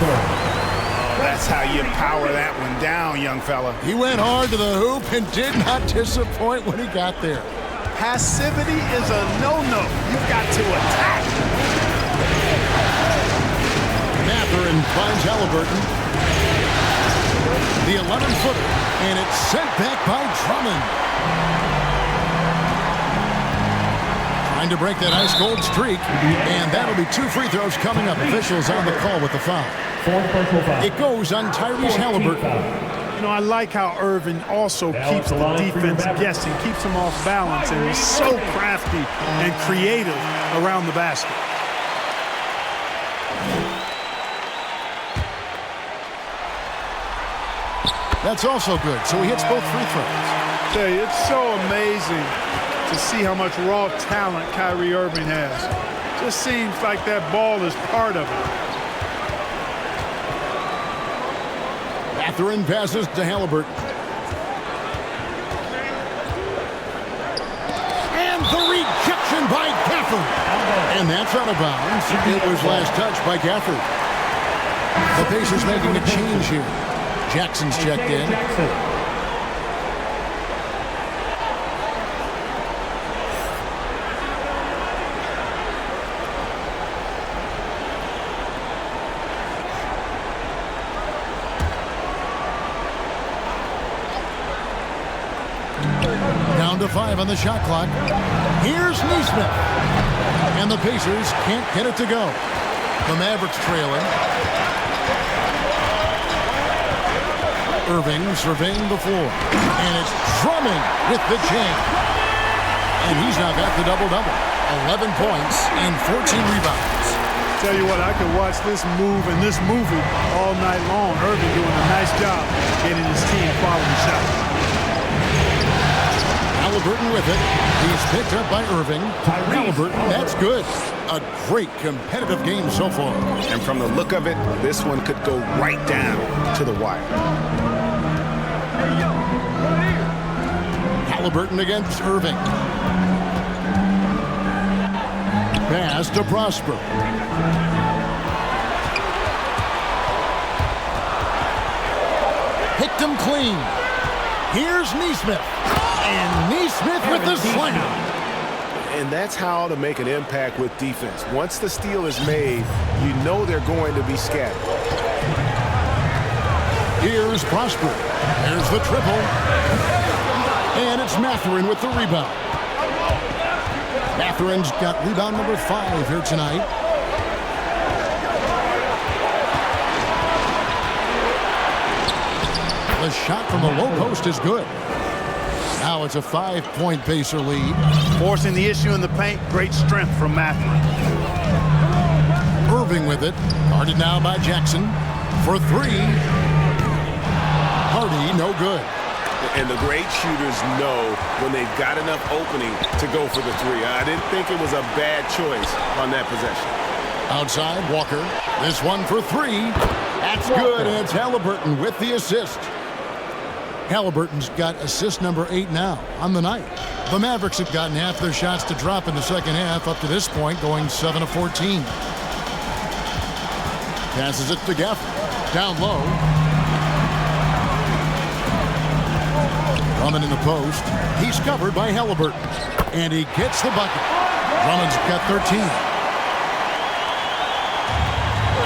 That's how you power that one down, young fella. He went hard to the hoop and did not disappoint when he got there. Passivity is a no-no. You've got to attack. Mathurin finds Halliburton. The 11-footer, and it's sent back by Drummond. Trying to break that ice-cold streak, and that'll be 2 free throws coming up. Officials on the call with the foul. It goes on Tyrese Halliburton. You know, I like how Irving also keeps the defense guessing, keeps them off balance, and he's so crafty and creative around the basket. That's also good, so he hits both free throws. I tell you, it's so amazing to see how much raw talent Kyrie Irving has. Just seems like that ball is part of it. Mathurin passes to Halliburton. And the rejection by Gafford. And that's out of bounds. It was last touched by Gafford. The Pacers making a change here. Jackson's checked in. Down to 5 on the shot clock. Here's Nesmith. And the Pacers can't get it to go. The Mavericks trailing. Irving surveying the floor. And it's Drummond with the jam. And he's now got the double-double. 11 points and 14 rebounds. Tell you what, I could watch this move and this movie all night long. Irving doing a nice job getting his team quality shots. Halliburton with it. He's picked up by Irving. Halliburton, that's good. A great competitive game so far. And from the look of it, this one could go right down to the wire. Halliburton against Irving. Pass to Prosper. Picked him clean. Here's Nesmith. And Nesmith with the slam. And that's how to make an impact with defense. Once the steal is made, you know they're going to be scattered. Here's Prosper. There's the triple. And it's Mathurin with the rebound. Mathurin's got rebound number 5 here tonight. The shot from the low post is good. Now it's a 5-point Pacer lead. Forcing the issue in the paint, great strength from Mathurin. Irving with it. Guarded now by Jackson for 3. Hardy, no good. And the great shooters know when they've got enough opening to go for the 3. I didn't think it was a bad choice on that possession. Outside, Walker. This one for 3. That's good, and it's Halliburton with the assist. Halliburton's got assist number 8 now on the night. The Mavericks have gotten half their shots to drop in the second half up to this point, going 7 of 14. Passes it to Gafford. Down low. Drummond in the post. He's covered by Halliburton. And he gets the bucket. Drummond's got 13.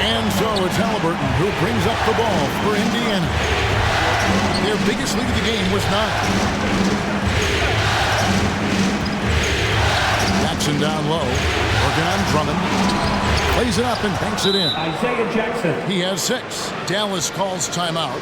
And so it's Halliburton who brings up the ball for Indiana. Their biggest lead of the game was 9. Jackson down low. Working on Drummond. Plays it up and banks it in. Isaiah Jackson. He has 6. Dallas calls timeout.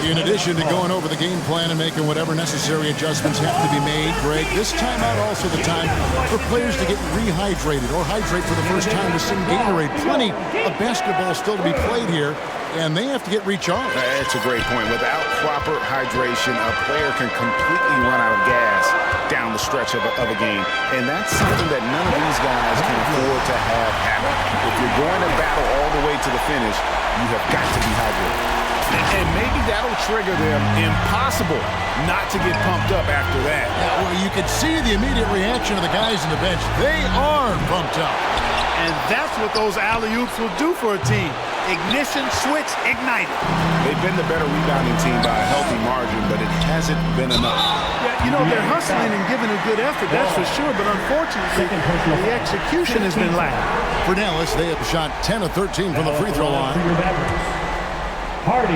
In addition to going over the game plan and making whatever necessary adjustments have to be made, Greg, this timeout also the time for players to get rehydrated or hydrate for the first time with some Gatorade. Plenty of basketball still to be played here, and they have to get recharged. That's a great point. Without proper hydration, a player can completely run out of gas down the stretch of a game, and that's something that none of these guys can afford to have happen. If you're going to battle all the way to the finish, you have got to be hydrated. And maybe that'll trigger them. Impossible not to get pumped up after that. Yeah, well, you can see the immediate reaction of the guys on the bench. They are pumped up. And that's what those alley-oops will do for a team. Ignition switch ignited. They've been the better rebounding team by a healthy margin, but it hasn't been enough. Yeah, you know, they're hustling and giving a good effort, that's for sure, but unfortunately, the execution has been lacking. For Dallas, they have shot 10 of 13 from the free throw line. Hardy,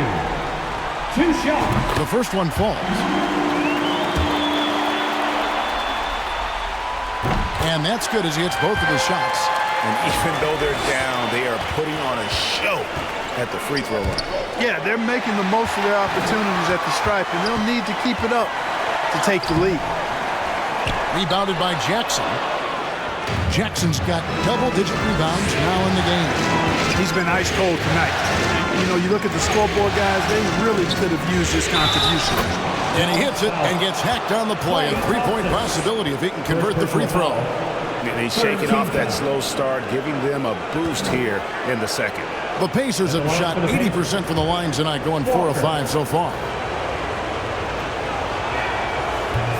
2 shots. The first one falls. And that's good as he hits both of his shots. And even though they're down, they are putting on a show at the free throw line. Yeah, they're making the most of their opportunities at the stripe, and they'll need to keep it up to take the lead. Rebounded by Jackson. Jackson's got double-digit rebounds now in the game. He's been ice cold tonight. You know, you look at the scoreboard, guys, they really could have used his contribution. And he hits it and gets hacked on the play. A 3-point possibility if he can convert the free throw. And he's shaking off that slow start, giving them a boost here in the second. The Pacers have shot 80% from the line tonight, going 4 of 5 so far.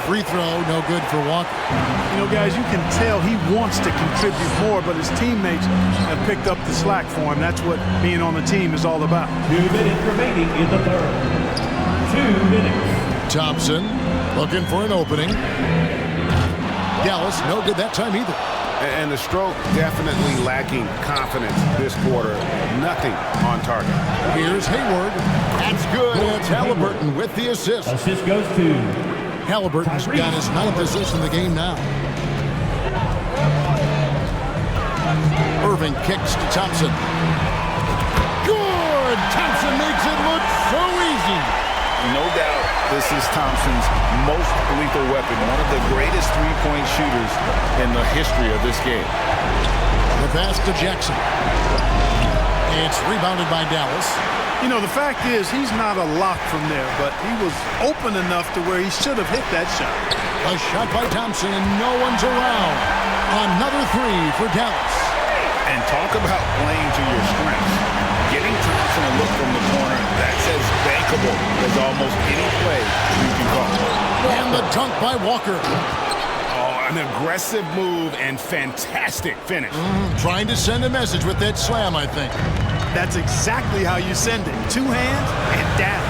Free throw, no good for Walker. You know, guys, you can tell he wants to contribute more, but his teammates have picked up the slack for him. That's what being on the team is all about. 2 minutes remaining in the third. 2 minutes. Thompson looking for an opening. Dallas, no good that time either. And the stroke definitely lacking confidence this quarter. Nothing on target. Here's Hayward. That's good. It's Halliburton with the assist. Assist goes to Halliburton's got his 9th assist in the game now. Irving kicks to Thompson. Good! Thompson makes it look so easy. No doubt this is Thompson's most lethal weapon. One of the greatest three-point shooters in the history of this game. The pass to Jackson. It's rebounded by Dallas. You know, the fact is he's not a lock from there, but he was open enough to where he should have hit that shot. A shot by Thompson, and no one's around. Another 3 for Dallas. And talk about playing to your strengths. Getting Thompson a look from the corner, that's as bankable as almost any play you can call. And the dunk by Walker. Oh, an aggressive move and fantastic finish. Trying to send a message with that slam, I think. That's exactly how you send it. 2 hands and down.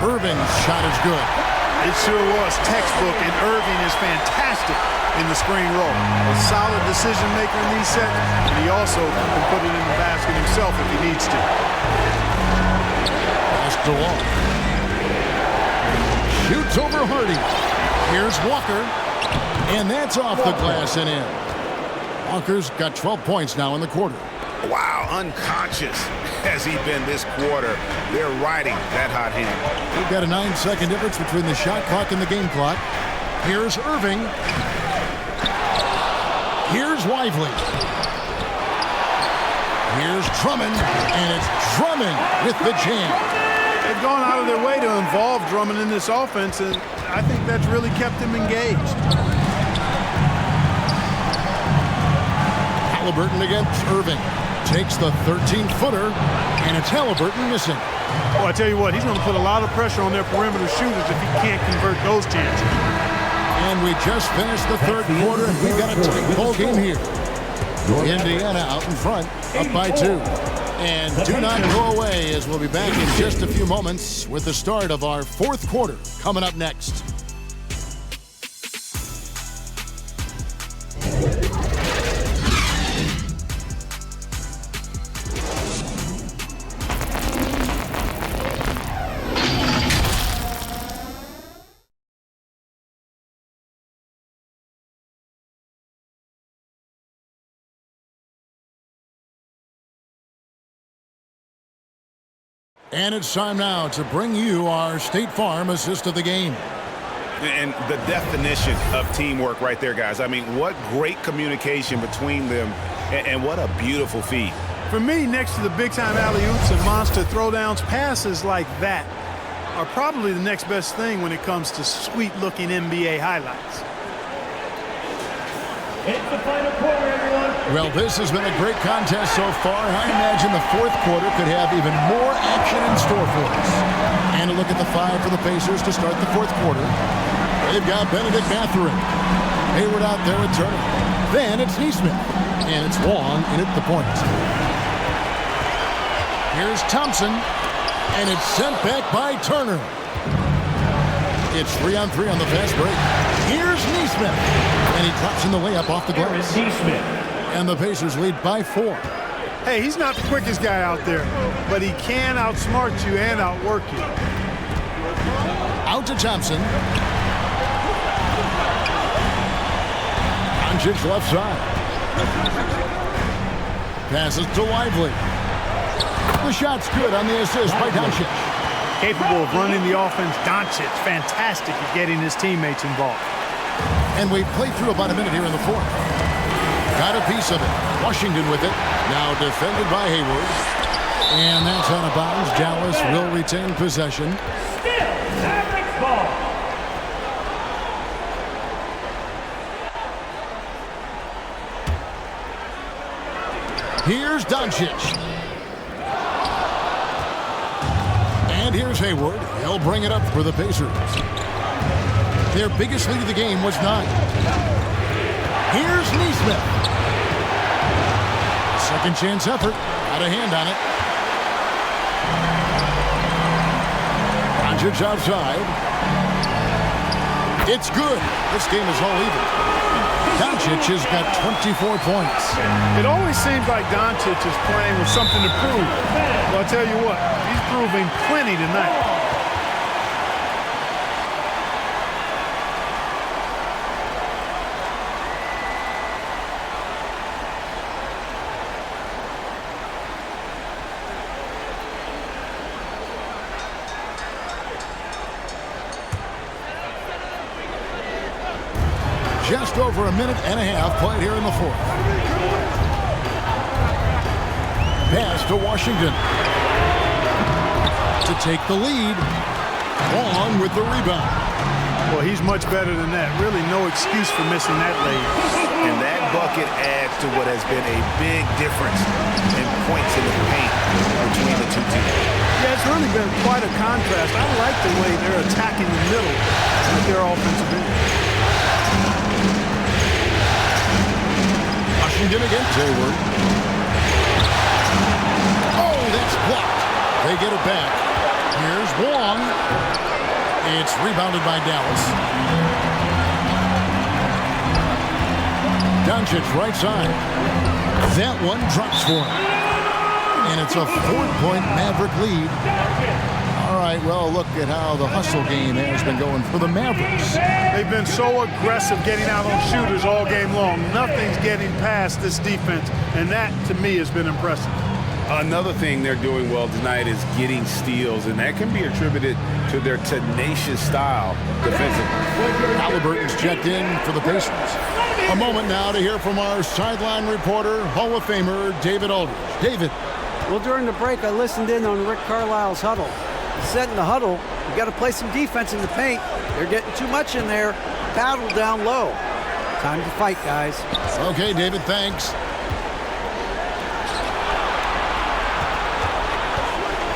Irving's shot is good. It sure was textbook, and Irving is fantastic in the screen roll. A solid decision maker in these sets, and he also can put it in the basket himself if he needs to. Pass to Wall. Shoots over Hardy. Here's Walker. And that's off the glass and in. Walker's got 12 points now in the quarter. Wow, unconscious has he been this quarter. They're riding that hot hand. We've got a 9-second difference between the shot clock and the game clock. Here's Irving. Here's Lively. Here's Drummond, and it's Drummond with the jam. They've gone out of their way to involve Drummond in this offense, and I think that's really kept him engaged. Halliburton against Irving. takes the 13-footer, and it's Halliburton missing. Well, I tell you what, he's going to put a lot of pressure on their perimeter shooters if he can't convert those chances. And we just finished the third quarter, and we've got a tight ball game here. Indiana out in front, up by 2. And do not go away, as we'll be back in just a few moments with the start of our fourth quarter coming up next. And it's time now to bring you our State Farm assist of the game. And the definition of teamwork right there, guys. I mean, what great communication between them, and what a beautiful feed. For me, next to the big-time alley-oops and monster throwdowns, passes like that are probably the next best thing when it comes to sweet-looking NBA highlights. It's the final quarter, everyone. Well, this has been a great contest so far. I imagine the fourth quarter could have even more action in store for us. And a look at the 5 for the Pacers to start the fourth quarter. They've got Benedict Mathurin. Hayward out there with Turner. Then it's Neesmith. And it's Wong in at the point. Here's Thompson. And it's sent back by Turner. It's 3-on-3 on the fast break. Here's Neesmith. And he drops in the layup off the glass. And the Pacers lead by 4. Hey, he's not the quickest guy out there, but he can outsmart you and outwork you. Out to Thompson. Doncic left side. Passes to Lively. The shot's good on the assist by Doncic. Capable of running the offense. Doncic, fantastic at getting his teammates involved. And we've played through about a minute here in the fourth. Got a piece of it. Washington with it. Now defended by Hayward. And that's out of bounds. Dallas will retain possession. Still Mavericks ball. Here's Doncic. And here's Hayward. He'll bring it up for the Pacers. Their biggest lead of the game was 9. Here's Neesmith. Second chance effort. Got a hand on it. Doncic outside. It's good. This game is all even. Doncic has got 24 points. It always seems like Doncic is playing with something to prove. Well, I'll tell you what, he's proving plenty tonight. Just over a minute and a half played here in the fourth. Pass to Washington. To take the lead. Wong with the rebound. Well, he's much better than that. Really no excuse for missing that lead. And that bucket adds to what has been a big difference in points in the paint between the two teams. Yeah, it's really been quite a contrast. I like the way they're attacking the middle with their offensive end. Washington against Hayward. Oh, that's blocked. They get it back. Here's Wong. It's rebounded by Dallas. Doncic right side. That one drops for him. And it's a 4-point Maverick lead. All right, well, look at how the hustle game has been going for the Mavericks. They've been so aggressive getting out on shooters all game long. Nothing's getting past this defense, and that, to me, has been impressive. Another thing they're doing well tonight is getting steals, and that can be attributed to their tenacious style defensively. Halliburton's checked in for the Pacers. A moment now to hear from our sideline reporter, Hall of Famer David Aldridge. David. Well, during the break, I listened in on Rick Carlisle's huddle. He said in the huddle, you got to play some defense in the paint. They're getting too much in there. Paddle down low. Time to fight, guys. Okay, David, thanks.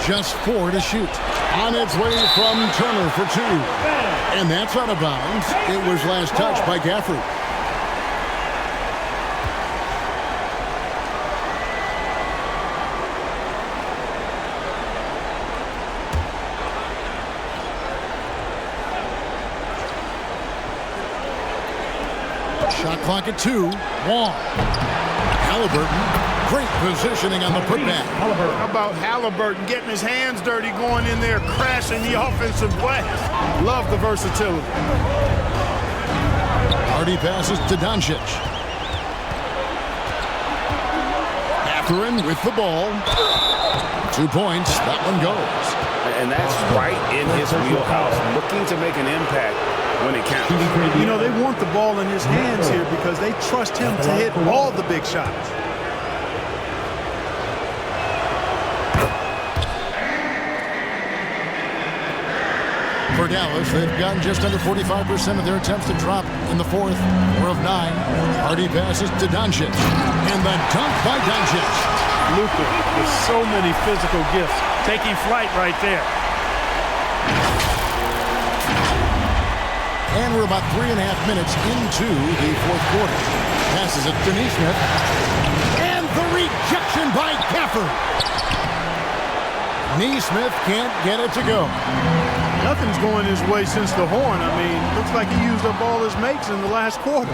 Just 4 to shoot. On its way from Turner for 2. And that's out of bounds. It was last touched by Gafford. Shot clock at 2. Wong. Halliburton. Great positioning on the putback. How about Halliburton getting his hands dirty, going in there, crashing the offensive glass. Love the versatility. Hardy passes to Doncic. Catherine with the ball. 2 points. That one goes. And that's right in his wheelhouse, looking to make an impact when it counts. You know, they want the ball in his hands here because they trust him to hit all the big shots. For Dallas, they've gotten just under 45% of their attempts to drop in the fourth. 4 of 9. Hardy passes to Doncic. And the dunk by Doncic. Luka with so many physical gifts. Taking flight right there. And we're about 3.5 minutes into the fourth quarter. Passes it to Neesmith. And the rejection by Gafford. Neesmith can't get it to go. Nothing's going his way since the horn. I mean, looks like he used up all his makes in the last quarter.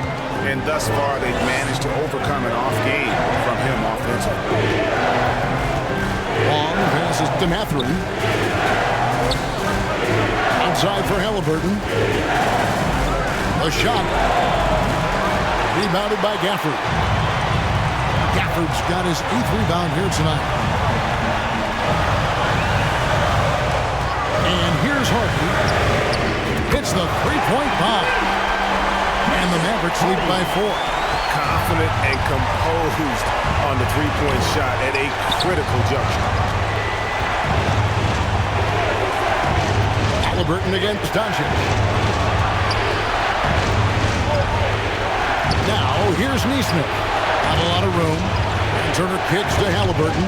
And thus far, they've managed to overcome an off game from him offensively. Long passes to Mathurin. Outside for Halliburton. A shot. Rebounded by Gafford. Gafford's got his 8th rebound here tonight. And here's Hardy. Hits the three-point bomb. And the Mavericks lead by 4. Confident and composed on the three-point shot at a critical juncture. Halliburton against Doncic. Now, here's Neesmith. Not a lot of room. And Turner kicks to Halliburton.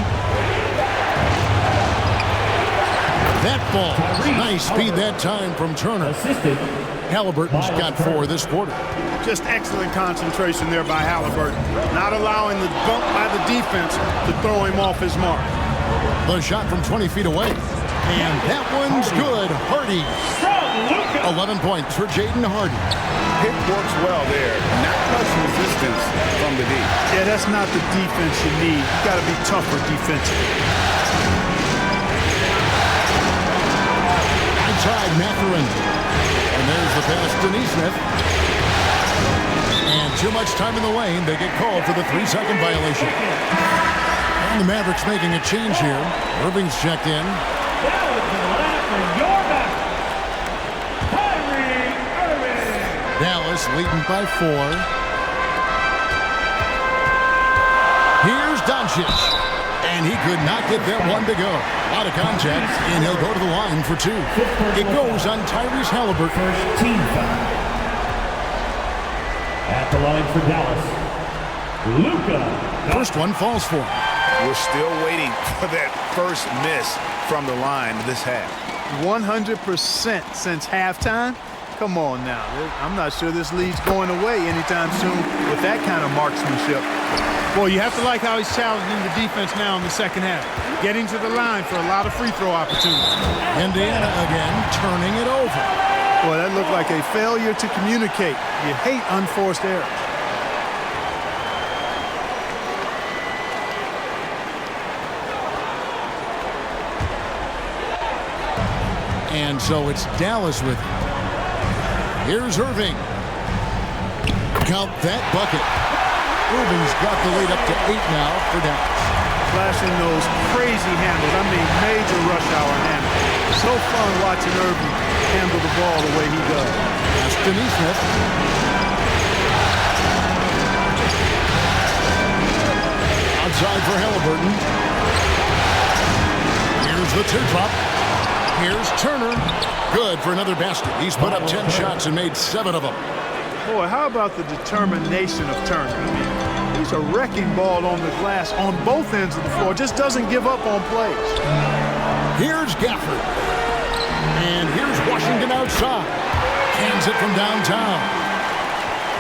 That ball. Nice speed that time from Turner. Halliburton's got 4 this quarter. Just excellent concentration there by Halliburton. Not allowing the bump by the defense to throw him off his mark. The shot from 20 feet away. And that one's good. Hardy. 11 points for Jaden Hardy. Pick works well there. Not much resistance from the D. Yeah, that's not the defense you need. You got to be tougher defensively. Outside Mathurin. And there's the pass to Neesmith. And too much time in the lane. They get called for the 3-second violation. And the Mavericks making a change here. Irving's checked in. Dallas leading by 4. Here's Doncic. And he could not get that one to go. A lot of contact, and he'll go to the line for 2. It goes on Tyrese Halliburton. First team foul. At the line for Dallas, Luka. First one falls for him. We're still waiting for that first miss from the line this half. 100% since halftime. Come on now. I'm not sure this lead's going away anytime soon with that kind of marksmanship. Well, you have to like how he's challenging the defense now in the second half. Getting to the line for a lot of free throw opportunities. Indiana again turning it over. Boy, that looked like a failure to communicate. You hate unforced error. And so it's Dallas with it. Here's Irving. Count that bucket. Irving's got the lead up to 8 now for Dallas. Flashing those crazy handles. I mean, major rush hour handles. So fun watching Irving handle the ball the way he does. That's Neesmith. Outside for Halliburton. Here's the teardrop. Here's Turner. Good for another basket. He's put up 10 shots and made 7 of them. Boy, how about the determination of Turner? I mean, he's a wrecking ball on the glass on both ends of the floor. Just doesn't give up on plays. Here's Gafford. And here's Washington outside. Cans it from downtown.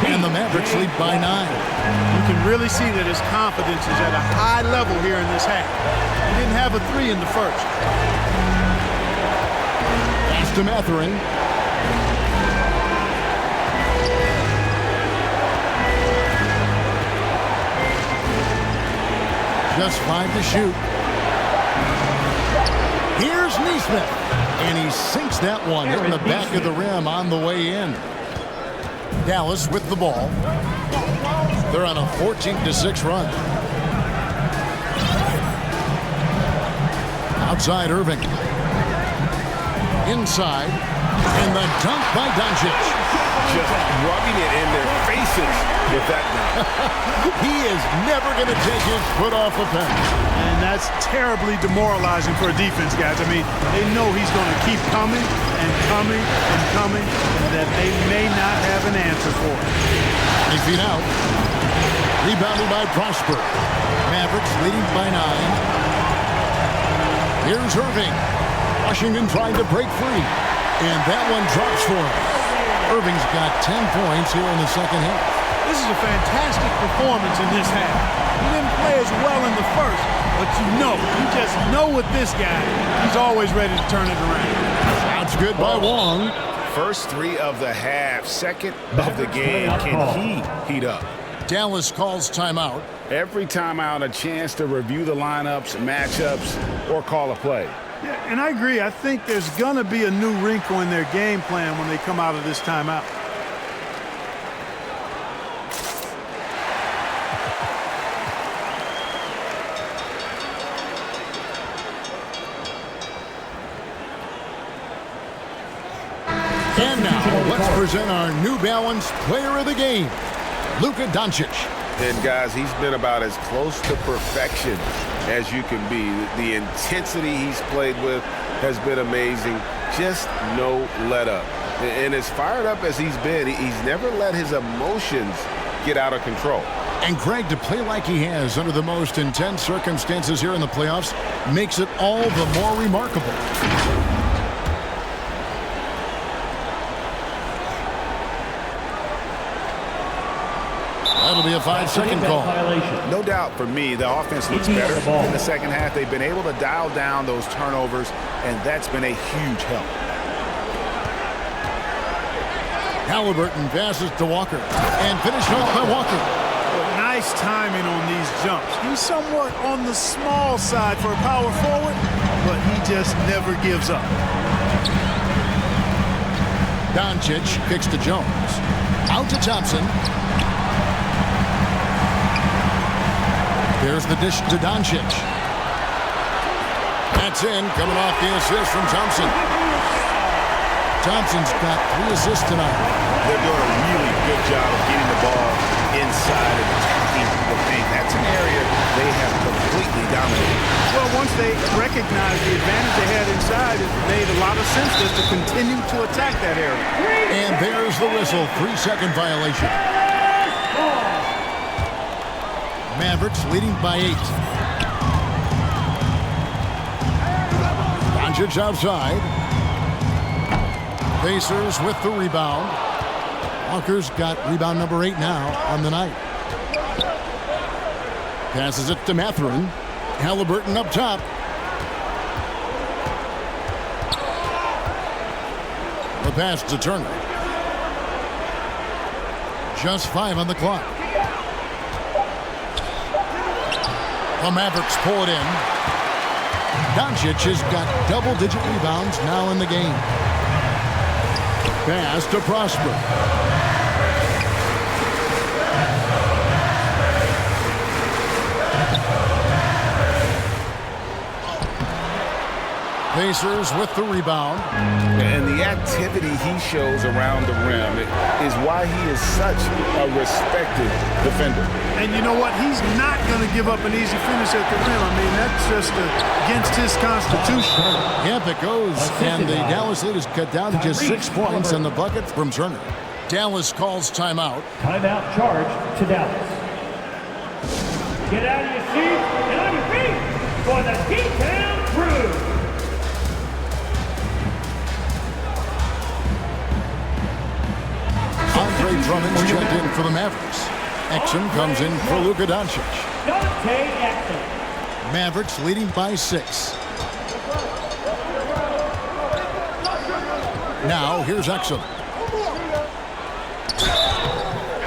And the Mavericks lead by 9. You can really see that his confidence is at a high level here in this half. He didn't have a 3 in the first. Pass to Mathurin. Just 5 to shoot. Here's Neesmith. And he sinks that one, hitting the back of the rim on the way in. Dallas with the ball. They're on a 14-6 run. Outside Irving. Inside. And the dunk by Doncic. Just rubbing it in their faces with that dunk. He is never going to take his foot off the pen. And that's terribly demoralizing for a defense, guys. I mean, they know he's going to keep coming and coming and coming, and that they may not have an answer for it. 20 feet out. Rebounded by Prosper. Mavericks leading by 9. Here's Irving. Washington trying to break free. And that one drops for him. Irving's got 10 points here in the second half. This is a fantastic performance in this half. He didn't play as well in the first, but you just know with this guy, he's always ready to turn it around. That's good by Wong. First 3 of the half, second of the game. Can he heat up? Dallas calls timeout. Every timeout, a chance to review the lineups, matchups, or call a play. Yeah, and I agree. I think there's going to be a new wrinkle in their game plan when they come out of this timeout. And now, let's present our New Balance Player of the Game, Luka Doncic. And guys, he's been about as close to perfection as you can be. The intensity he's played with has been amazing. Just no let up. And as fired up as he's been, he's never let his emotions get out of control. And Greg, to play like he has under the most intense circumstances here in the playoffs makes it all the more remarkable. That'll be a 5-second call. No doubt for me, the offense looks better in the second half. They've been able to dial down those turnovers, and that's been a huge help. Halliburton passes to Walker and finished off by Walker. Well, nice timing on these jumps. He's somewhat on the small side for a power forward, but he just never gives up. Doncic kicks to Jones. Out to Thompson. There's the dish to Doncic. That's in, coming off the assist from Thompson. Thompson's got 3 assists tonight. They're doing a really good job of getting the ball inside and attacking the paint. That's an area they have completely dominated. Well, once they recognized the advantage they had inside, it made a lot of sense just to continue to attack that area. And there's the whistle, 3-second violation. Mavericks leading by 8. Doncic outside. Pacers with the rebound. Walker's got rebound number 8 now on the night. Passes it to Mathurin. Halliburton up top. The pass to Turner. Just 5 on the clock. The Mavericks pull it in. Doncic has got double-digit rebounds now in the game. Pass to Prosper. Pacers with the rebound. And the activity he shows around the rim is why he is such a respected defender. And you know what? He's not going to give up an easy finish at the rim. I mean, that's just against his constitution. Yep, it goes. And the Dallas lead is cut down to just 6 points in the bucket from Turner. Dallas calls timeout. Timeout charge to Dallas. Get out of your seat and on your feet for the D-Town Crew. Drummond's checked in for the Mavericks. Exum comes in for Luka Doncic. Mavericks leading by 6. Now here's Exum.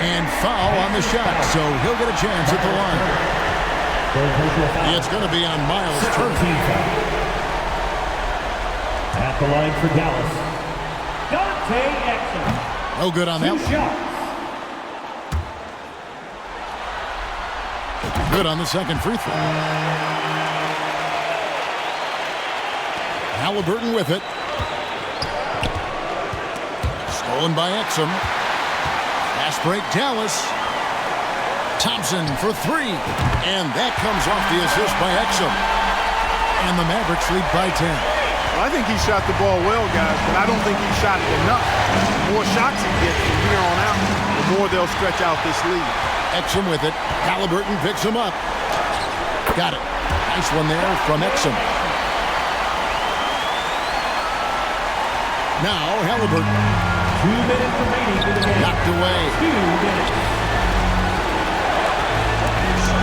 And foul on the shot, so he'll get a chance at the line. It's going to be on Miles Turner. At the line for Dallas, Dante Exum. No good on that one. Good on the second free throw. Halliburton with it. Stolen by Exum. Fast break, Dallas. Thompson for 3. And that comes off the assist by Exum. And the Mavericks lead by 10. Well, I think he shot the ball well, guys, but I don't think he shot it enough. The more shots he gets from here on out, the more they'll stretch out this lead. Exum with it. Halliburton picks him up. Got it. Nice one there from Exum. Now Halliburton. 2 minutes remaining in the game. Knocked away. 2 minutes.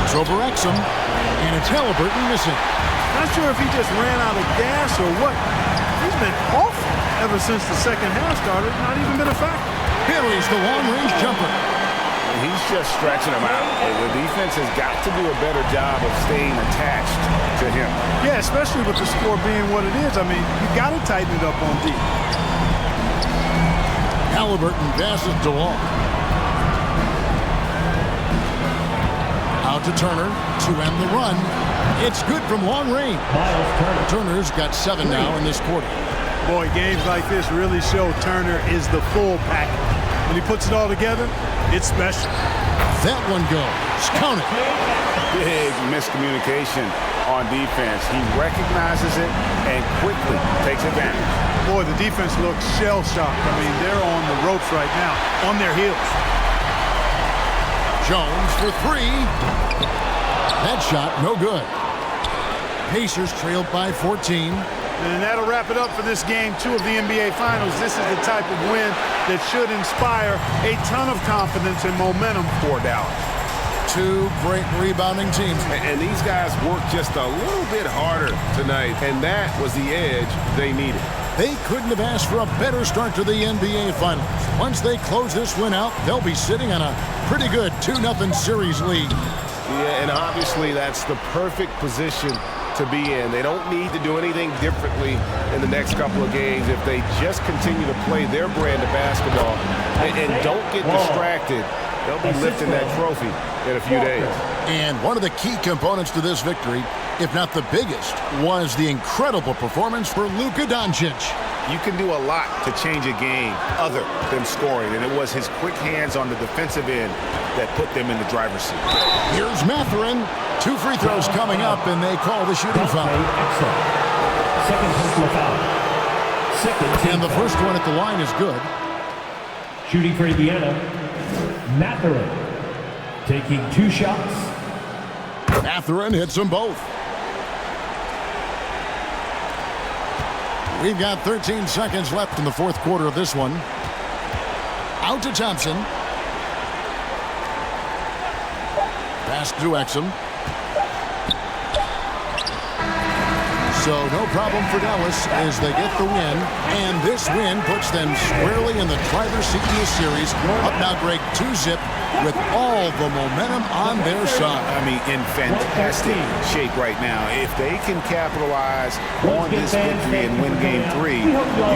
It's over Exum, and it's Halliburton missing. Not sure if he just ran out of gas or what. He's been off ever since the second half started. Not even been a factor. Here is the long-range jumper. He's just stretching him out. The defense has got to do a better job of staying attached to him. Yeah, especially with the score being what it is. I mean, you got to tighten it up on deep. Halliburton passes to Long. Out to Turner to end the run. It's good from long range. Miles Turner. Turner's got 7 now in this quarter. Boy, games like this really show Turner is the full package. When he puts it all together, it's special. That one goes. Count it. Big miscommunication on defense. He recognizes it and quickly takes advantage. Boy, the defense looks shell-shocked. I mean, they're on the ropes right now, on their heels. Jones for 3. That shot, no good. Pacers trailed by 14. And that'll wrap it up for this game 2 of the NBA Finals. This is the type of win that should inspire a ton of confidence and momentum for Dallas. 2 great rebounding teams. And these guys worked just a little bit harder tonight, and that was the edge they needed. They couldn't have asked for a better start to the NBA Finals. Once they close this win out, they'll be sitting on a pretty good 2-0 series lead. Yeah, and obviously that's the perfect position to be in. They don't need to do anything differently in the next couple of games if they just continue to play their brand of basketball and don't get distracted. They'll be lifting that trophy in a few days. And one of the key components to this victory, if not the biggest, was the incredible performance for Luka Doncic. You can do a lot to change a game other than scoring, and it was his quick hands on the defensive end that put them in the driver's seat. Here's Mathurin. 2 free throws coming up, and they call the shooting foul. Second personal foul. And the first one at the line is good. Shooting for Indiana, Mathurin taking 2 shots. Mathurin hits them both. We've got 13 seconds left in the fourth quarter of this one. Out to Thompson. Pass to Exum. So no problem for Dallas as they get the win. And this win puts them squarely in the driver's seat in this series. Up now, Greg, 2-0 with all the momentum on their side. I mean, in fantastic shape right now. If they can capitalize on this victory and win Game 3, you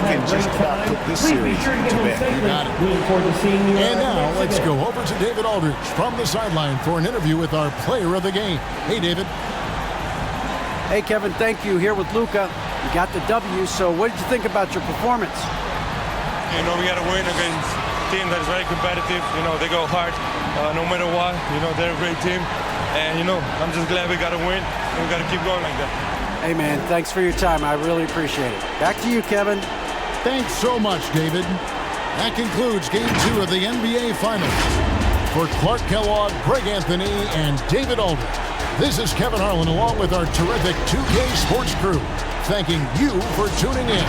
can just about put this series to bed. You got it. And now let's go over to David Aldridge from the sideline for an interview with our player of the game. Hey, David. Hey, Kevin, thank you. Here with Luka. You got the W, so what did you think about your performance? You know, we got to win against a team that is very competitive. You know, they go hard no matter what. You know, they're a great team. And, you know, I'm just glad we got to win, and we got to keep going like that. Hey, man, thanks for your time. I really appreciate it. Back to you, Kevin. Thanks so much, David. That concludes Game 2 of the NBA Finals. For Clark Kellogg, Greg Anthony, and David Aldridge, this is Kevin Harlan along with our terrific 2K Sports crew, thanking you for tuning in.